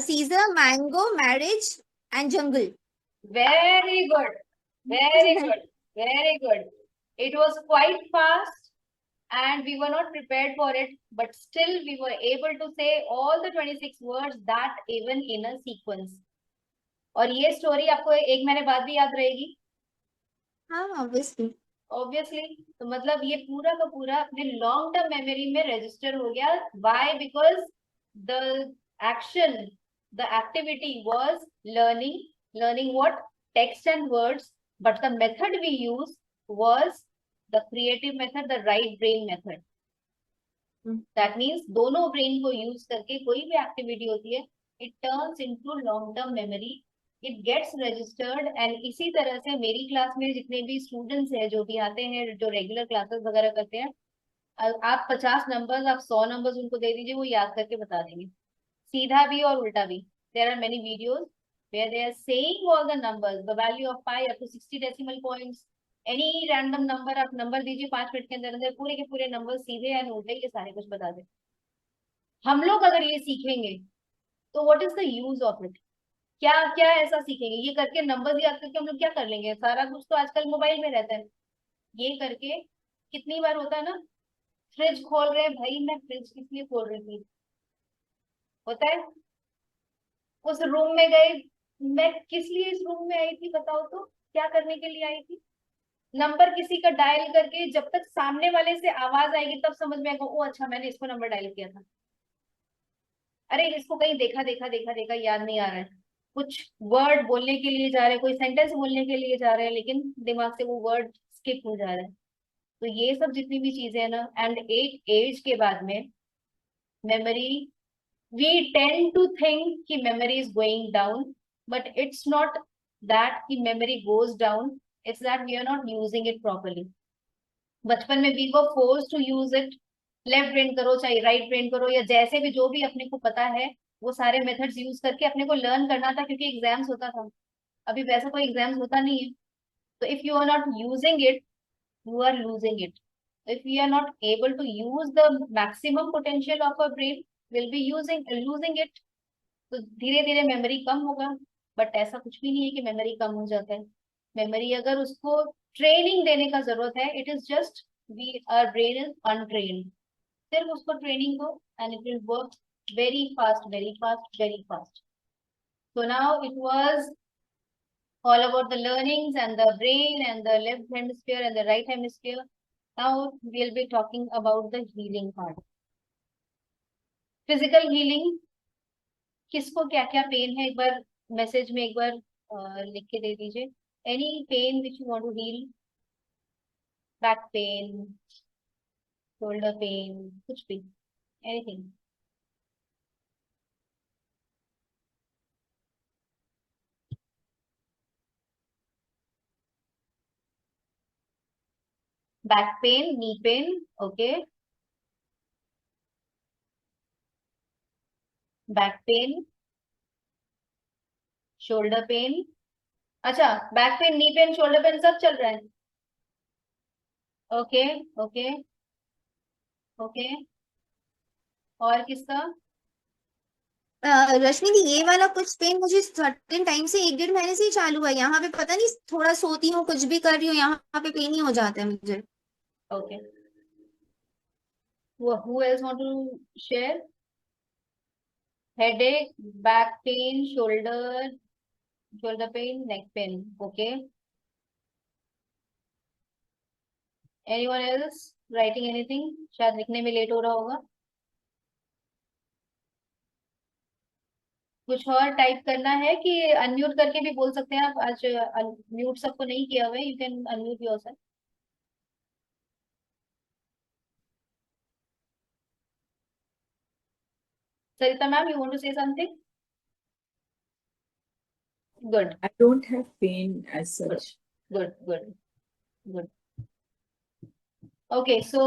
Caesar, mango, marriage, and jungle. very good, very good, very good. It was quite fast and we were not prepared for it, but still we were able to say all the 26 words that even in a sequence. और ये story आपको 1 महीने बाद भी याद रहेगी, हाँ obviously. Obviously. तो मतलब ये पूरा का पूरा अपने लॉन्ग टर्म मेमोरी में रजिस्टर हो गया। Why? Because the action, the activity was learning, learning what? Text and words, but the method we use was the creative method, the right brain method. That means दोनों brain को use करके कोई भी activity होती है, it turns into long term memory, it gets registered. And इसी तरह से मेरी क्लास में जितने भी स्टूडेंट्स हैं, जो भी आते हैं, जो रेगुलर क्लासेस वगैरह करते हैं, आप 50 नंबर्स, आप 100 नंबर्स उनको दे दीजिए, वो याद करके बता देंगे, सीधा भी और उल्टा भी। There are many videos where they are saying all the numbers, the value of pi up to 60 decimal points, any random number, आप नंबर दीजिए 5 मिनट के अंदर अंदर पूरे के पूरे नंबर सीधे या उल्टे ये सारे कुछ बता दे। हम लोग अगर ये सीखेंगे तो what is the use of it? क्या क्या ऐसा सीखेंगे? ये करके नंबर्स याद करके हम लोग क्या कर लेंगे? सारा कुछ तो आजकल मोबाइल में रहता है। ये करके कितनी बार होता है ना, फ्रिज खोल रहे हैं, भाई मैं फ्रिज किस लिए खोल रही थी, होता है। उस रूम में गए, मैं किस लिए इस रूम में आई थी, बताओ तो, क्या करने के लिए आई थी? नंबर किसी का डायल करके जब तक सामने वाले से आवाज आएगी तब समझ में आएगा, ओ अच्छा मैंने इसको नंबर डायल किया था। अरे इसको कहीं देखा देखा देखा देखा याद नहीं आ रहा है, कुछ वर्ड बोलने के लिए जा रहे हैं, कोई सेंटेंस बोलने के लिए जा रहे हैं, लेकिन दिमाग से वो वर्ड स्किप हो जा रहा है। तो ये सब जितनी भी चीजें हैं ना, एंड एक एज के बाद में memory, we tend to think कि memory is going down, but it's not that कि memory goes down, it's that we are not using it properly. बचपन में we were forced to use it, left brain करो चाहे right brain करो, या जैसे भी जो भी अपने को पता है वो सारे मेथड्स यूज करके अपने को लर्न करना था, क्योंकि एग्जाम्स होता था। अभी वैसा कोई एग्जाम्स होता नहीं है, So if you are not using it, you are losing it. If we are not able to use the maximum potential of our brain, we'll be losing it. तो धीरे धीरे मेमोरी कम होगा. बट ऐसा कुछ भी नहीं है कि मेमोरी कम हो जाता है. मेमोरी अगर उसको ट्रेनिंग देने का जरूरत है, it is just we our brain is untrained. सिर्फ उसको ट्रेनिंग दो and it will work very fast, very fast, very fast. So now it was all about the learnings and the brain and the left hemisphere and the right hemisphere. Now we'll be talking about the healing part. Physical healing. किसको क्या क्या pen है, एक बार message में एक बार लिख के दे दीजिए. Any pain which you want to heal. Back pain, shoulder pain, कुछ भी, anything. Back pain, knee pain, okay. Back pain, shoulder pain. अच्छा, back pain, knee pain, shoulder pain सब चल रहा है. Okay okay okay. और किसका? रश्मि दी, ये वाला कुछ पेन मुझे सर्टेन टाइम से 1-1.5 महीने से ही चालू है. यहाँ पे पता नहीं, थोड़ा सोती हूँ, कुछ भी कर रही हूँ, यहाँ पे पेन ही हो जाता है मुझे. Okay. Who else want to share? Headache, back pain, shoulder pain, neck pain. Okay. Anyone else writing anything? शायद लिखने में लेट हो रहा होगा. कुछ और टाइप करना है कि अनम्यूट करके भी बोल सकते हैं आप. आज म्यूट सबको नहीं किया हुआ है. You can unmute yourself. Sarita ma'am, you want to say something? Good, I don't have pain as such. good, good, good. Okay, so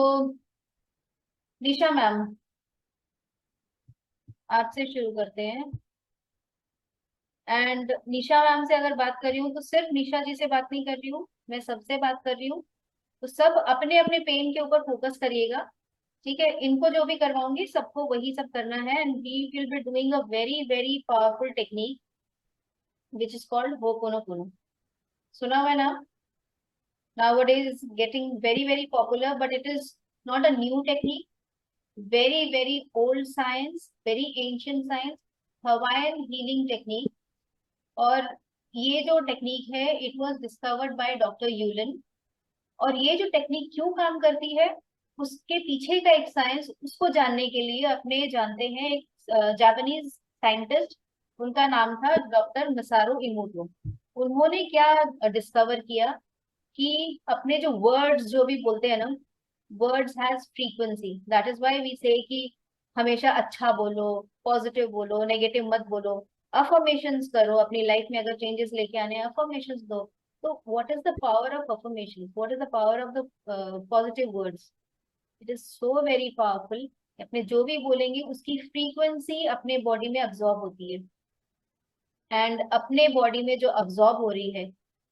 Nisha ma'am, आपसे शुरू करते हैं. एंड निशा मैम से अगर बात कर रही हूँ तो सिर्फ निशा जी से बात नहीं कर रही हूँ, मैं सबसे बात कर रही हूँ. तो सब अपने अपने पेन के ऊपर फोकस करिएगा. ठीक है, इनको जो भी करवाऊंगी सबको वही सब करना है. And we will be doing a very very powerful technique which is called Ho'oponopono. सुना हुआ है ना? Nowadays it's getting very very popular, but it is not a new technique. Very very old science, very ancient science, Hawaiian healing technique. और ये जो technique है, it was discovered by doctor Yulan. और ये जो टेक्निक क्यों काम करती है, उसके पीछे का एक साइंस, उसको जानने के लिए अपने जानते हैं एक जापानीज साइंटिस्ट. उनका नाम था डॉक्टर मसारू इमोटो. उन्होंने क्या डिस्कवर किया कि अपने जो वर्ड्स जो भी बोलते हैं ना, words has frequency. That is why we say कि हमेशा अच्छा बोलो, पॉजिटिव बोलो, नेगेटिव मत बोलो. अफर्मेशंस करो अपनी लाइफ में. अगर चेंजेस लेके आने हैं, अफर्मेशंस दो. तो what is the power of affirmations? What is the power of the positive words? It is so very powerful. अपने जो भी बोलेंगे उसकी फ्रीक्वेंसी अपने बॉडी में अब्सॉर्ब होती है. एंड अपने बॉडी में जो अब्सॉर्ब हो रही है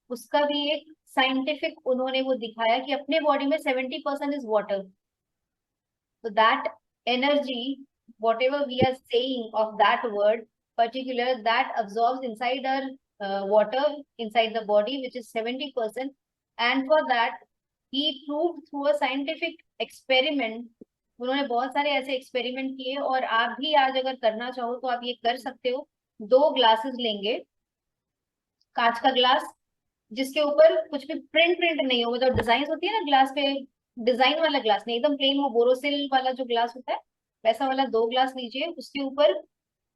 उसका भी एक साइंटिफिक उन्होंने वो दिखाया कि अपने बॉडी में 70% इज वाटर. तो that energy, whatever we are saying of that word particular, that absorbs inside our water inside the body, which is 70%. And for that he proved through a scientific experiment. उन्होंने बहुत सारे ऐसे experiment किए. और आप भी आज अगर करना चाहो तो आप ये कर सकते हो. 2 ग्लासेस लेंगे, कांच का ग्लास, जिसके ऊपर कुछ भी प्रिंट नहीं हो. जो डिजाइन होती है ना ग्लास पे, डिजाइन वाला ग्लास नहीं, एकदम प्लेन, वो बोरोसिल वाला जो ग्लास होता है वैसा वाला 2 ग्लास लीजिए. उसके ऊपर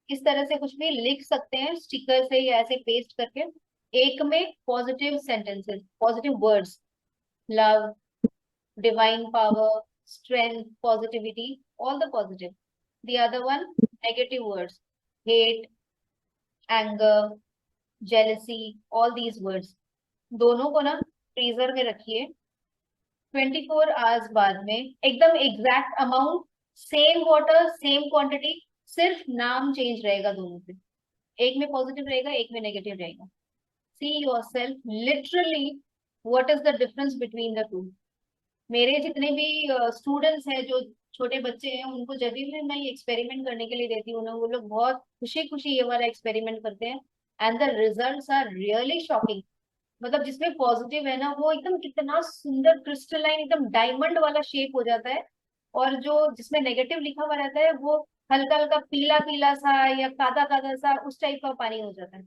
इस तरह से कुछ भी लिख सकते हैं स्टिकर से या ऐसे पेस्ट करके. एक में positive sentences, positive words, love, divine power, strength, positivity, all the positive. The other one negative words, hate, anger, jealousy, all these words. दोनों को ना फ्रीजर में रखिए. 24 आवर्स बाद में एकदम exact amount, same water, same quantity, सिर्फ नाम चेंज रहेगा दोनों पे. एक में पॉजिटिव रहेगा, एक में नेगेटिव रहेगा. See yourself literally what is the difference between the two. मेरे जितने भी स्टूडेंट्स हैं, जो छोटे बच्चे हैं, उनको जब भी मैं ये एक्सपेरिमेंट करने के लिए देती हूँ ना, वो लोग बहुत खुशी खुशी ये वाला एक्सपेरिमेंट करते हैं and the results are really shocking. मतलब जिसमें पॉजिटिव है ना, वो एकदम कितना सुंदर क्रिस्टलाइन एकदम डायमंड वाला शेप हो जाता है, और जो जिसमें नेगेटिव लिखा हुआ रहता है वो हल्का हल्का पीला पीला सा या कादा कादा सा उस टाइप का पानी हो जाता है।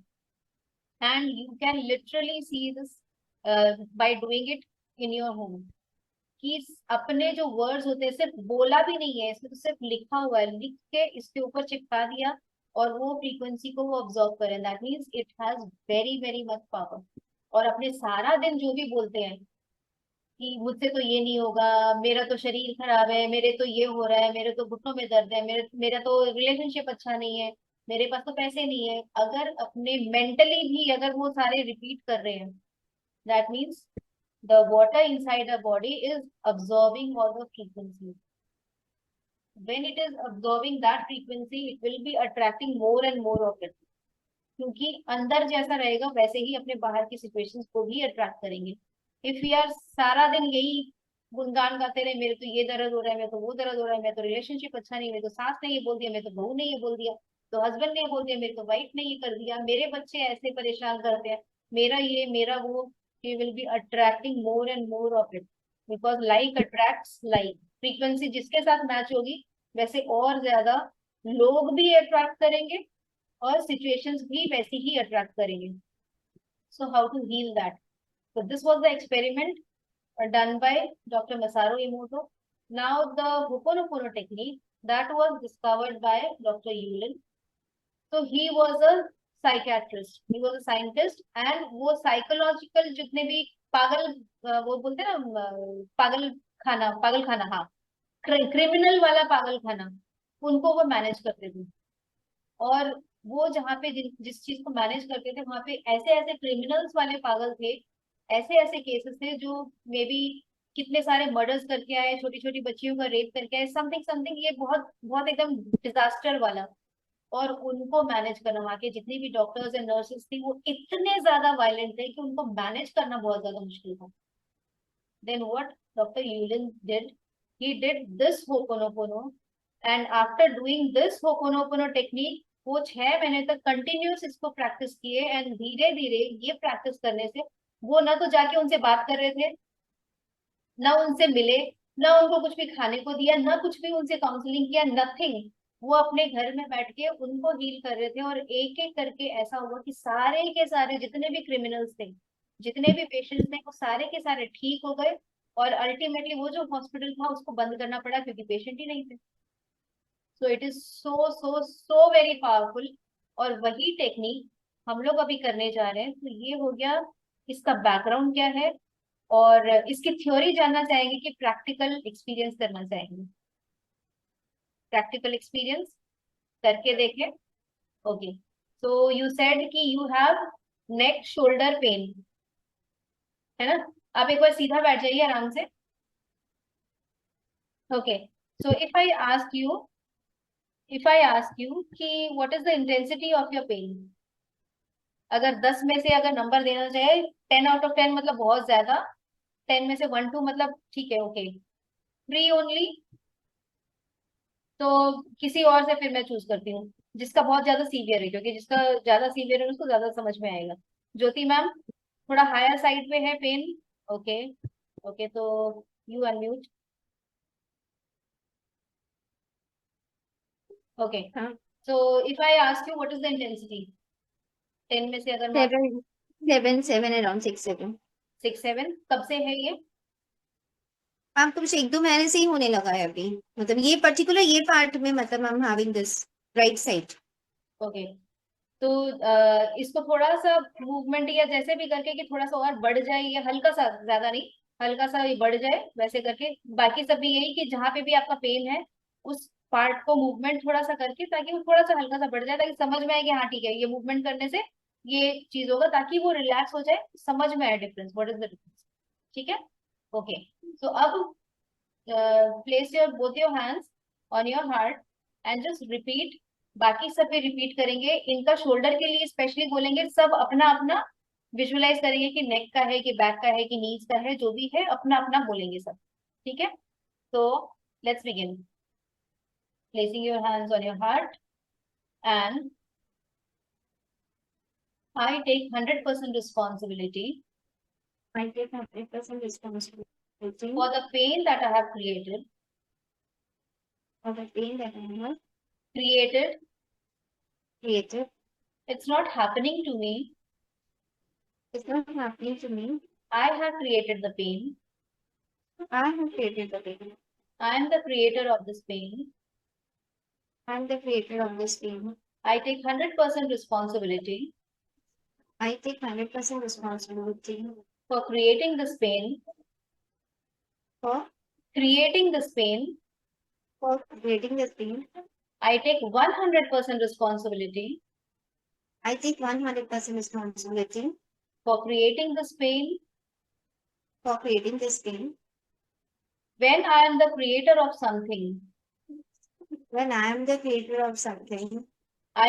And you can literally see this by doing it in your home. कि अपने जो वर्ड्स होते हैं, सिर्फ बोला भी नहीं है, इसमें तो सिर्फ लिखा हुआ है, लिख के इसके ऊपर चिपका दिया और वो फ्रीक्वेंसी को वो ऑब्जॉर्व करें, that means it has very very much power. और अपने सारा दिन जो भी बोलते हैं कि मुझसे तो ये नहीं होगा, मेरा तो शरीर खराब है, मेरे तो ये हो रहा है, मेरे तो घुटनों में दर्द है, मेरा तो रिलेशनशिप अच्छा नहीं है, मेरे पास तो पैसे नहीं है, अगर अपने मेंटली भी अगर वो सारे रिपीट कर रहे हैं, that means the water inside the body is absorbing all the frequencies. When it is absorbing that frequency, it will be attracting more and more of it. क्योंकि अंदर जैसा रहेगा वैसे ही अपने बाहर की सिचुएशंस को भी अट्रैक्ट करेंगे। इफ वी आर सारा दिन यही गुणगान गाते रहे, मेरे तो ये दर्द हो रहा है, मेरे तो वो दर्द हो रहा है, मेरे तो रिलेशनशिप अच्छा नहीं, मेरे तो सास ने ये बोल दिया, मेरे तो बहू ने ये बोल दिया, तो हस्बैंड ने ये बोल दिया, मेरे तो वाइफ ने ये कर दिया, मेरे बच्चे ऐसे परेशान करते हैं, मेरा ये मेरा वो, you will be attracting more and more of it because like attracts like। Frequency जिसके साथ मैच होगी वैसे और ज्यादा लोग भी अट्रैक्ट करेंगे और सिचुएशंस भी वैसी ही अट्रैक्ट करेंगे। So how to heal that? So this was the experiment done by Dr. Masaru Emoto. Now the Ho'oponopono technique that was discovered by Dr. Yulin. So he was a psychiatrist, he was a scientist, and वो psychological जितने भी पागल वो बोलते हैं ना पागल खाना, हाँ, क्रिमिनल वाला पागल खाना, उनको वो मैनेज करते थे। और वो जहाँ पे जिस चीज को मैनेज करते थे वहां पे ऐसे ऐसे क्रिमिनल्स वाले पागल थे, ऐसे ऐसे केसेस थे जो मे बी कितने सारे मर्डर्स करके आए, छोटी छोटी बच्चियों का रेप करके आए, समथिंग समथिंग, ये बहुत बहुत एकदम डिजास्टर वाला। और उनको मैनेज करना, वहां के जितने भी डॉक्टर्स एंड नर्सेस थी वो इतने ज्यादा वायलेंट थे कि उनको मैनेज करना बहुत ज्यादा मुश्किल था। Then what doctor Hew Len did, he did this ho'oponopono, and after doing this ho'oponopono technique वो 6 महीने तक कंटिन्यूस इसको प्रैक्टिस किए, एंड धीरे धीरे ये प्रैक्टिस करने से वो ना तो जाके उनसे बात कर रहे थे, ना उनसे मिले, ना उनको कुछ भी खाने को दिया, ना कुछ भी उनसे काउंसलिंग किया, नथिंग। वो अपने घर में बैठ के उनको हील कर रहे थे, और एक एक करके ऐसा हुआ कि सारे के सारे जितने भी क्रिमिनल्स थे, जितने भी पेशेंट्स थे, वो सारे के सारे ठीक हो गए। और अल्टीमेटली वो जो हॉस्पिटल था उसको बंद करना पड़ा क्योंकि पेशेंट ही नहीं थे। So it is so so so very powerful. और वही टेक्निक हम लोग अभी करने जा रहे हैं। तो ये हो गया, इसका बैकग्राउंड क्या है, और इसकी थ्योरी जानना चाहेंगे कि प्रैक्टिकल एक्सपीरियंस करना चाहेंगे? प्रैक्टिकल एक्सपीरियंस करके देखें। ओके, सो यू सेड कि you have neck shoulder pain, है ना? आप एक बार सीधा बैठ जाइए आराम से। Okay, so if I ask you कि what is the intensity of your pain, अगर 10 में से अगर नंबर देना चाहे, 10 आउट ऑफ 10 मतलब बहुत ज्यादा, 10 में से 1 2 मतलब ठीक है, ओके, 3 ओनली, तो किसी और से फिर मैं चूज करती हूँ जिसका बहुत ज्यादा सीवियर है, क्योंकि जिसका ज्यादा सीवियर है उसको ज्यादा समझ में आएगा। ज्योति मैम, थोड़ा हायर साइड पे है पेन। ओके ओके, तो you unmute. Okay, so if I ask you what is the intensity, 10 में से अगर मार्क 7 अराउंड 6 7। 6 7, कब से है ये? मैम तो मुझे 1 2 महीने से ही होने लगा है अभी, मतलब ये पर्टिकुलर ये पार्ट में, मतलब I am having this right side. Okay, तो इसको थोड़ा सा मूवमेंट या जैसे भी करके कि थोड़ा सा और बढ़ जाए, या हल्का सा, ज्यादा नहीं, हल्का सा ये बढ़ जाए वैसे करके। बाकी सब भी यही कि जहाँ पे भी आपका पेन है उस पार्ट को मूवमेंट थोड़ा सा करके, ताकि वो थोड़ा सा हल्का सा बढ़ जाए, ताकि समझ में आए कि हाँ ठीक है, ये मूवमेंट करने से ये चीज होगा, ताकि वो रिलैक्स हो जाए, समझ में आए difference, what is the difference. ठीक है, ओके। सो अब place your both your hands on your heart and just repeat. बाकी सब भी रिपीट करेंगे, इनका शोल्डर के लिए स्पेशली बोलेंगे, सब अपना अपना विजुअलाइज करेंगे कि नेक का है कि बैक का है कि नीज का है, जो भी है अपना अपना बोलेंगे सब, ठीक है? तो let's begin. Placing your hands on your heart and I take 100% responsibility I take 100% responsibility for the pain that I have created. for the pain that I have Created. created. It's not happening to me. It's not happening to me. I have created the pain. I have created the pain. I am the creator of this pain. I am the creator of this pain. I take 100% responsibility I take 100% responsibility for creating this pain. for Creating this pain. creating this pain. I take 100% responsibility I take 100% responsibility for creating this pain. for creating this pain. When I am the creator of something, When I am the creator of something,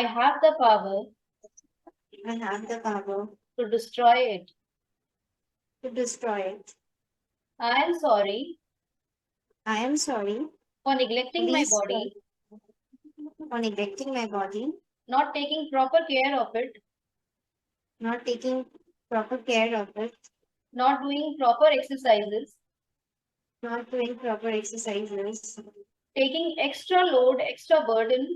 I have the power I have the power to destroy it. to destroy it. I am sorry I am sorry for neglecting my Please, body, for neglecting my body, not taking proper care of it, not taking proper care of it, not doing proper exercises, not doing proper exercises, taking extra load, extra burden,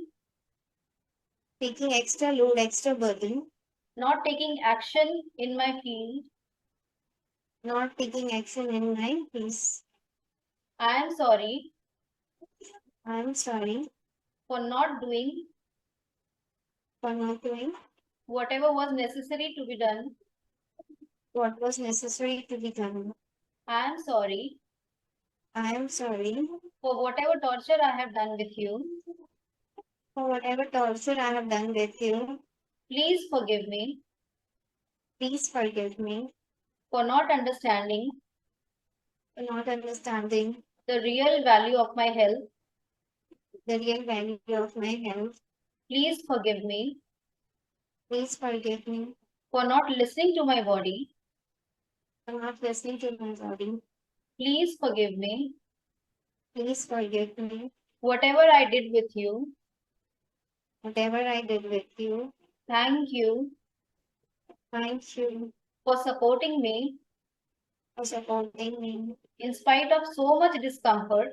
taking extra load, extra burden, not taking action in my field. not taking action in my peace. I am sorry I am sorry for not doing for not doing whatever was necessary to be done. what was necessary to be done. I am sorry I am sorry for whatever torture I have done with you. for whatever torture I have done with you. Please forgive me Please forgive me for not understanding for not understanding the real value of my health. the real value of my health. Please forgive me Please forgive me for not listening to my body. for not listening to my body. Please forgive me Please forgive me whatever I did with you. whatever I did with you. Thank you Thank you for supporting me for supporting me in spite of so much discomfort.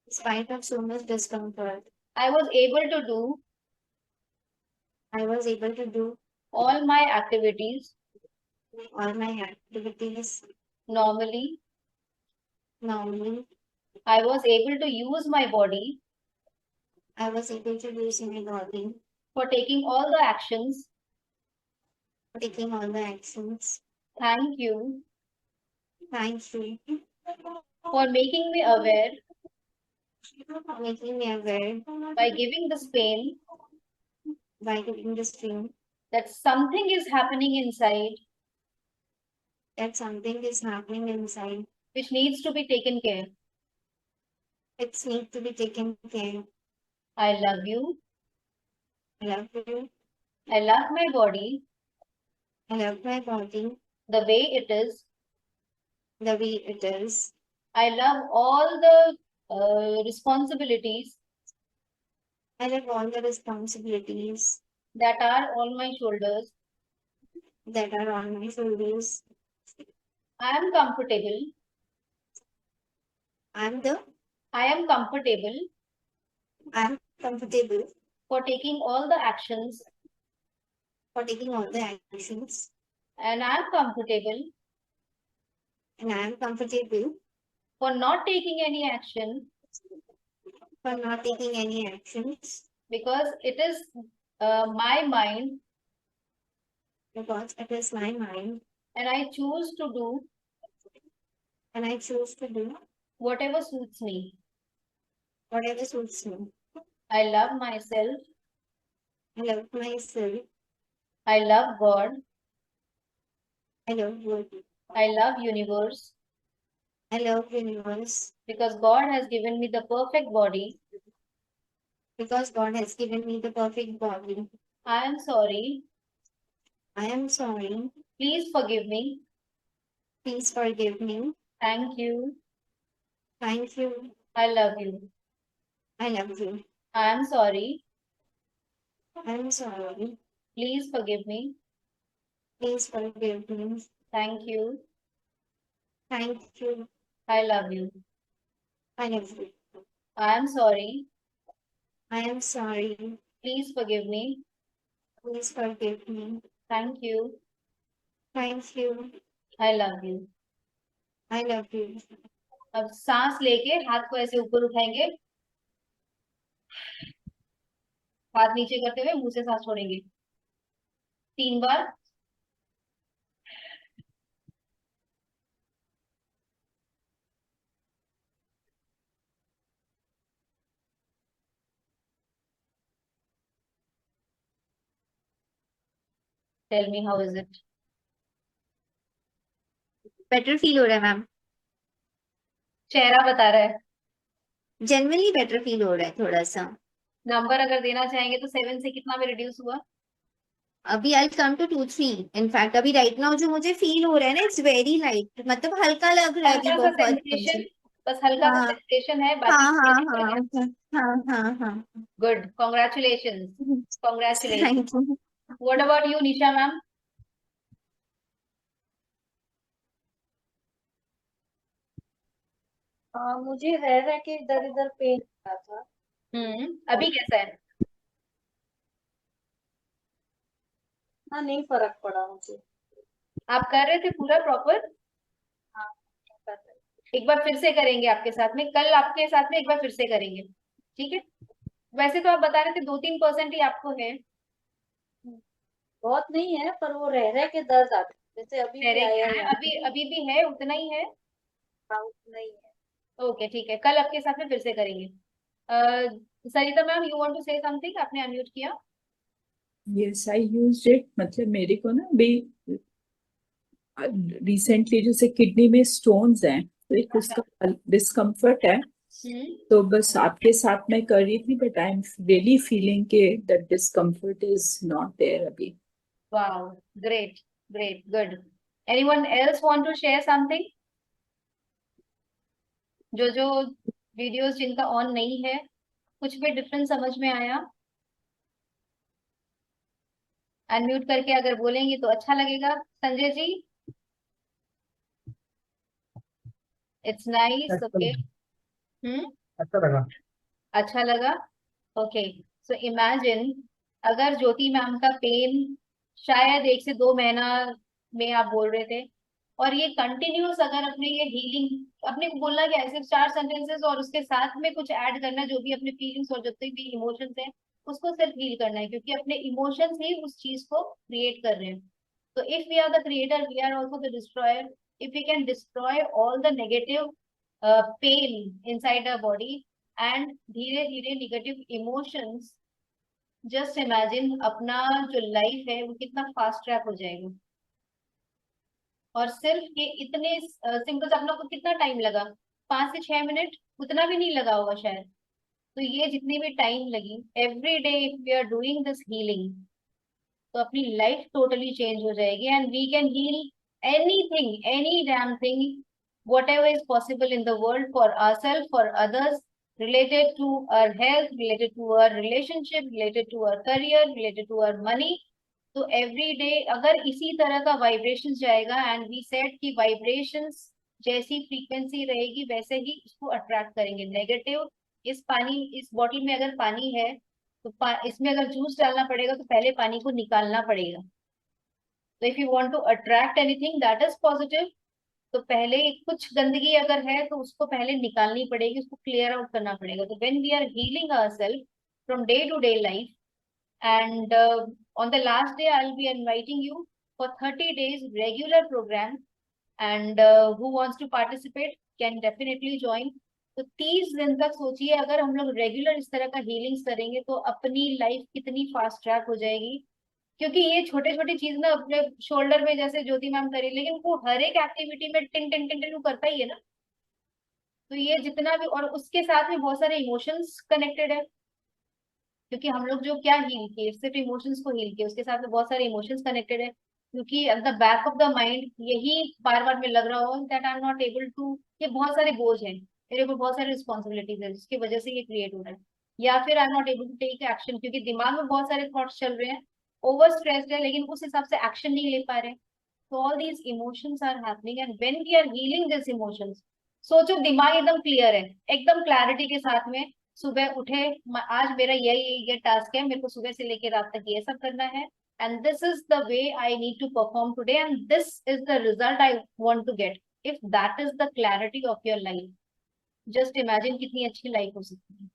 in spite of so much discomfort. I was able to do I was able to do all my activities all my activities normally. normally. I was able to use my body I was able to use my body for taking all the actions. for taking all the actions. Thank you Thank you for making me aware for making me aware by giving this pain by giving the stream that something is happening inside that something is happening inside. which needs to be taken care. It needs to be taken care. I love you. I love you. I love my body I love my body the way it is. the way it is. I love all the responsibilities I love all the responsibilities that are on my shoulders. that are on my shoulders. I am comfortable. I'm comfortable comfortable for taking all the actions, for taking all the actions, and I am comfortable and I'm comfortable for not taking any action for not taking any actions because it is my mind because it is my mind and I choose to do and I choose to do whatever suits me. whatever suits me. I love myself. I love myself. I love God. I love God. I love universe I love universe because God has given me the perfect body. because God has given me the perfect body. I am sorry I am sorry. Please forgive me. Please forgive me. Thank you. Thank you. I love you. I love you. I am sorry. I am sorry. Please forgive me. Please forgive me. Thank you. Thank you. I love you. I love you. I am sorry. I am sorry. Please forgive me. Please forgive me. Thank you. Thank you. I love you. I love you. अब सांस लेके हाथ को ऐसे ऊपर उठाएंगे, हाथ नीचे करते हुए मुंह से सांस छोड़ेंगे 3 बार। Tell me how is it? Better feel हो रहा है मैम। चेहरा बता रहा है। जनरली बेटर फील हो रहा है थोड़ा सा। नंबर अगर देना चाहेंगे तो 7 से कितना में रिड्यूस हुआ? अभी आई कम टू 2-3। इनफैक्ट अभी राइट नाउ जो मुझे फील हो रहा है ना, इट्स वेरी लाइट, मतलब हल्का लग रहा है अभी हल्का सा बहुत सेंसेशन, मुझे। बस हल्का सा हाँ सेंसेशन है, हाँ बाकी हाँ चेंज कर हाँ गया। हाँ हाँ हाँ। Good, congratulations, congratulation. Thank you. What about you Nisha ma'am? मुझे रह के इधर इधर पेन था। अभी कैसा है? हाँ, नहीं फर्क पड़ा मुझे। आप कर रहे थे पूरा प्रॉपर? हाँ, कर रही। एक बार फिर से करेंगे आपके साथ में, कल आपके साथ में एक बार फिर से करेंगे, ठीक है? वैसे तो आप बता रहे थे 2-3% ही आपको है। बहुत नहीं है, पर वो रह के दर्द आता है, जैसे अभी भी डायरेक्ट आया है, यहाँ। अभी अभी भी है, उतना ही है। हाँ, नहीं है। ओके ठीक है, कल आपके साथ में फिर से करेंगे। Sarita ma'am, you want to say something? आपने अनम्यूट किया। Yes, I used it. मतलब मेरे को ना अभी रिसेंटली जैसे किडनी में स्टोन्स हैं, तो एक उसका डिस्कम्फर्ट है। तो बस आपके साथ में कर रही थी, but I am really feeling के that discomfort is not there अभी। Wow, great great, good. Anyone else want to share something? जो वीडियोस जिनका ऑन नहीं है, कुछ भी डिफरेंस समझ में आया? अनम्यूट करके अगर बोलेंगे तो अच्छा लगेगा। संजय जी, इट्स नाइस, अच्छा ओके। लगा। हम्म, अच्छा लगा। अच्छा लगा। ओके, सो इमेजिन अगर ज्योति मैम का पेन शायद 1 से 2 महीना में आप बोल रहे थे, और ये कंटिन्यूस अगर अपने ये हीलिंग, अपने को बोलना क्या है, सिर्फ 4 सेंटेंसेस और उसके साथ में कुछ ऐड करना, जो भी अपने फीलिंग्स और जितने भी इमोशंस हैं उसको सिर्फ हील करना है, क्योंकि अपने इमोशंस ही उस चीज को क्रिएट कर रहे हैं। तो if we are the creator, we are also the destroyer. If we can destroy all the negative pain inside our body and धीरे धीरे नेगेटिव इमोशंस, जस्ट इमेजिन अपना जो लाइफ है वो कितना फास्ट ट्रैक हो जाएगा। और सिर्फ ये इतने सिंपल से अपना को कितना टाइम लगा? 5 से 6 मिनट, उतना भी नहीं लगा होगा शायद। तो ये जितनी भी टाइम लगी, every day if we are doing this healing, तो अपनी लाइफ टोटली चेंज हो जाएगी and we can heal anything, any damn thing, whatever is possible in the world, for ourselves, for others, related to our health, related to our relationship, related to our career, related to our money. तो every day अगर इसी तरह का vibration जाएगा, and we said कि vibrations जैसी frequency रहेगी वैसे ही उसको अट्रैक्ट करेंगे नेगेटिव। इस पानी, इस बॉटल में अगर पानी है तो इसमें अगर जूस डालना पड़ेगा तो पहले पानी को निकालना पड़ेगा। तो if you want to attract anything that is positive, तो पहले कुछ गंदगी अगर है तो उसको पहले निकालनी पड़ेगी, उसको क्लियर आउट करना पड़ेगा। तो when we are healing ourselves from day to day life, and on the last day I'll be inviting you for 30 days regular program, and who wants to participate can definitely join। तो 30 दिन तक सोचिए, अगर हम लोग regular इस तरह का हीलिंग्स करेंगे तो अपनी लाइफ कितनी फास्ट ट्रैक हो जाएगी। क्योंकि ये छोटे छोटी चीज ना अपने शोल्डर में जैसे ज्योति मैम करी, लेकिन वो हर एक एक्टिविटी में टिन टिन टिन टिन वो करता ही है ना। तो ये जितना भी, और उसके साथ में बहुत सारे इमोशंस कनेक्टेड है। क्योंकि हम लोग जो क्या हील किए, सिर्फ इमोशंस को हील किए, उसके साथ में बहुत सारे इमोशंस कनेक्टेड है, क्योंकि at the back of the mind यही बार बार में लग रहा हो that I am not able to, ये बहुत सारे बोझ हैं मेरे ऊपर, बहुत सारी रिस्पॉन्सिबिलिटीज है जिसकी वजह से ये क्रिएट हो रहा है, या फिर I am not able to take action, क्योंकि दिमाग में बहुत सारे थॉट्स चल रहे हैं, ओवर स्ट्रेस्ड है, लेकिन उस हिसाब से एक्शन नहीं ले पा रहे। तो all these emotions are happening and when we are healing this emotions, सोचो दिमाग एकदम क्लियर है, एकदम क्लैरिटी के साथ में सुबह उठे, आज मेरा ये टास्क है, मेरे को सुबह से लेकर रात तक ये सब करना है, and this is the way I need to perform today, and this is the result I want to get. If that is the clarity of your life, just imagine कितनी अच्छी लाइफ हो सकती है।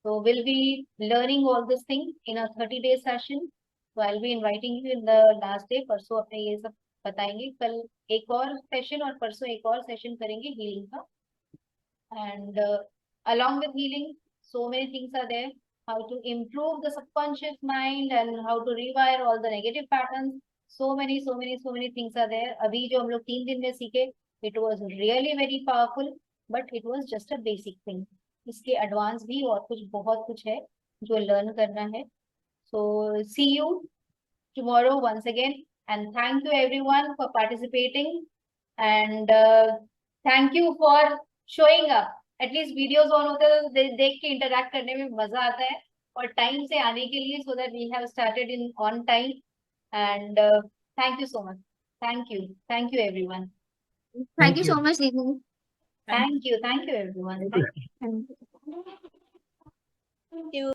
So we'll be learning all this thing in a 30-day session. So I'll be inviting you in the last day. परसों अपने ये सब बताएंगे, कल एक और सेशन और परसों एक और सेशन करेंगे हीलिंग का। And along with healing, so many things are there. How to improve the subconscious mind and how to rewire all the negative patterns. So many things are there. अभी जो हम लोग 3 दिन में सीखे, it was really very powerful, but it was just a basic thing. इसके advance भी और कुछ बहुत कुछ है जो लर्न करना है। So see you tomorrow once again, and thank you everyone for participating, and thank you for showing up. At least videos on होते हैं तो देख के इंटरैक्ट करने में मजा आता है, और टाइम से आने के लिए, so that we have started in on time, and thank you so much, thank you everyone, thank you so much दीदी। Thank you everyone. Thank you.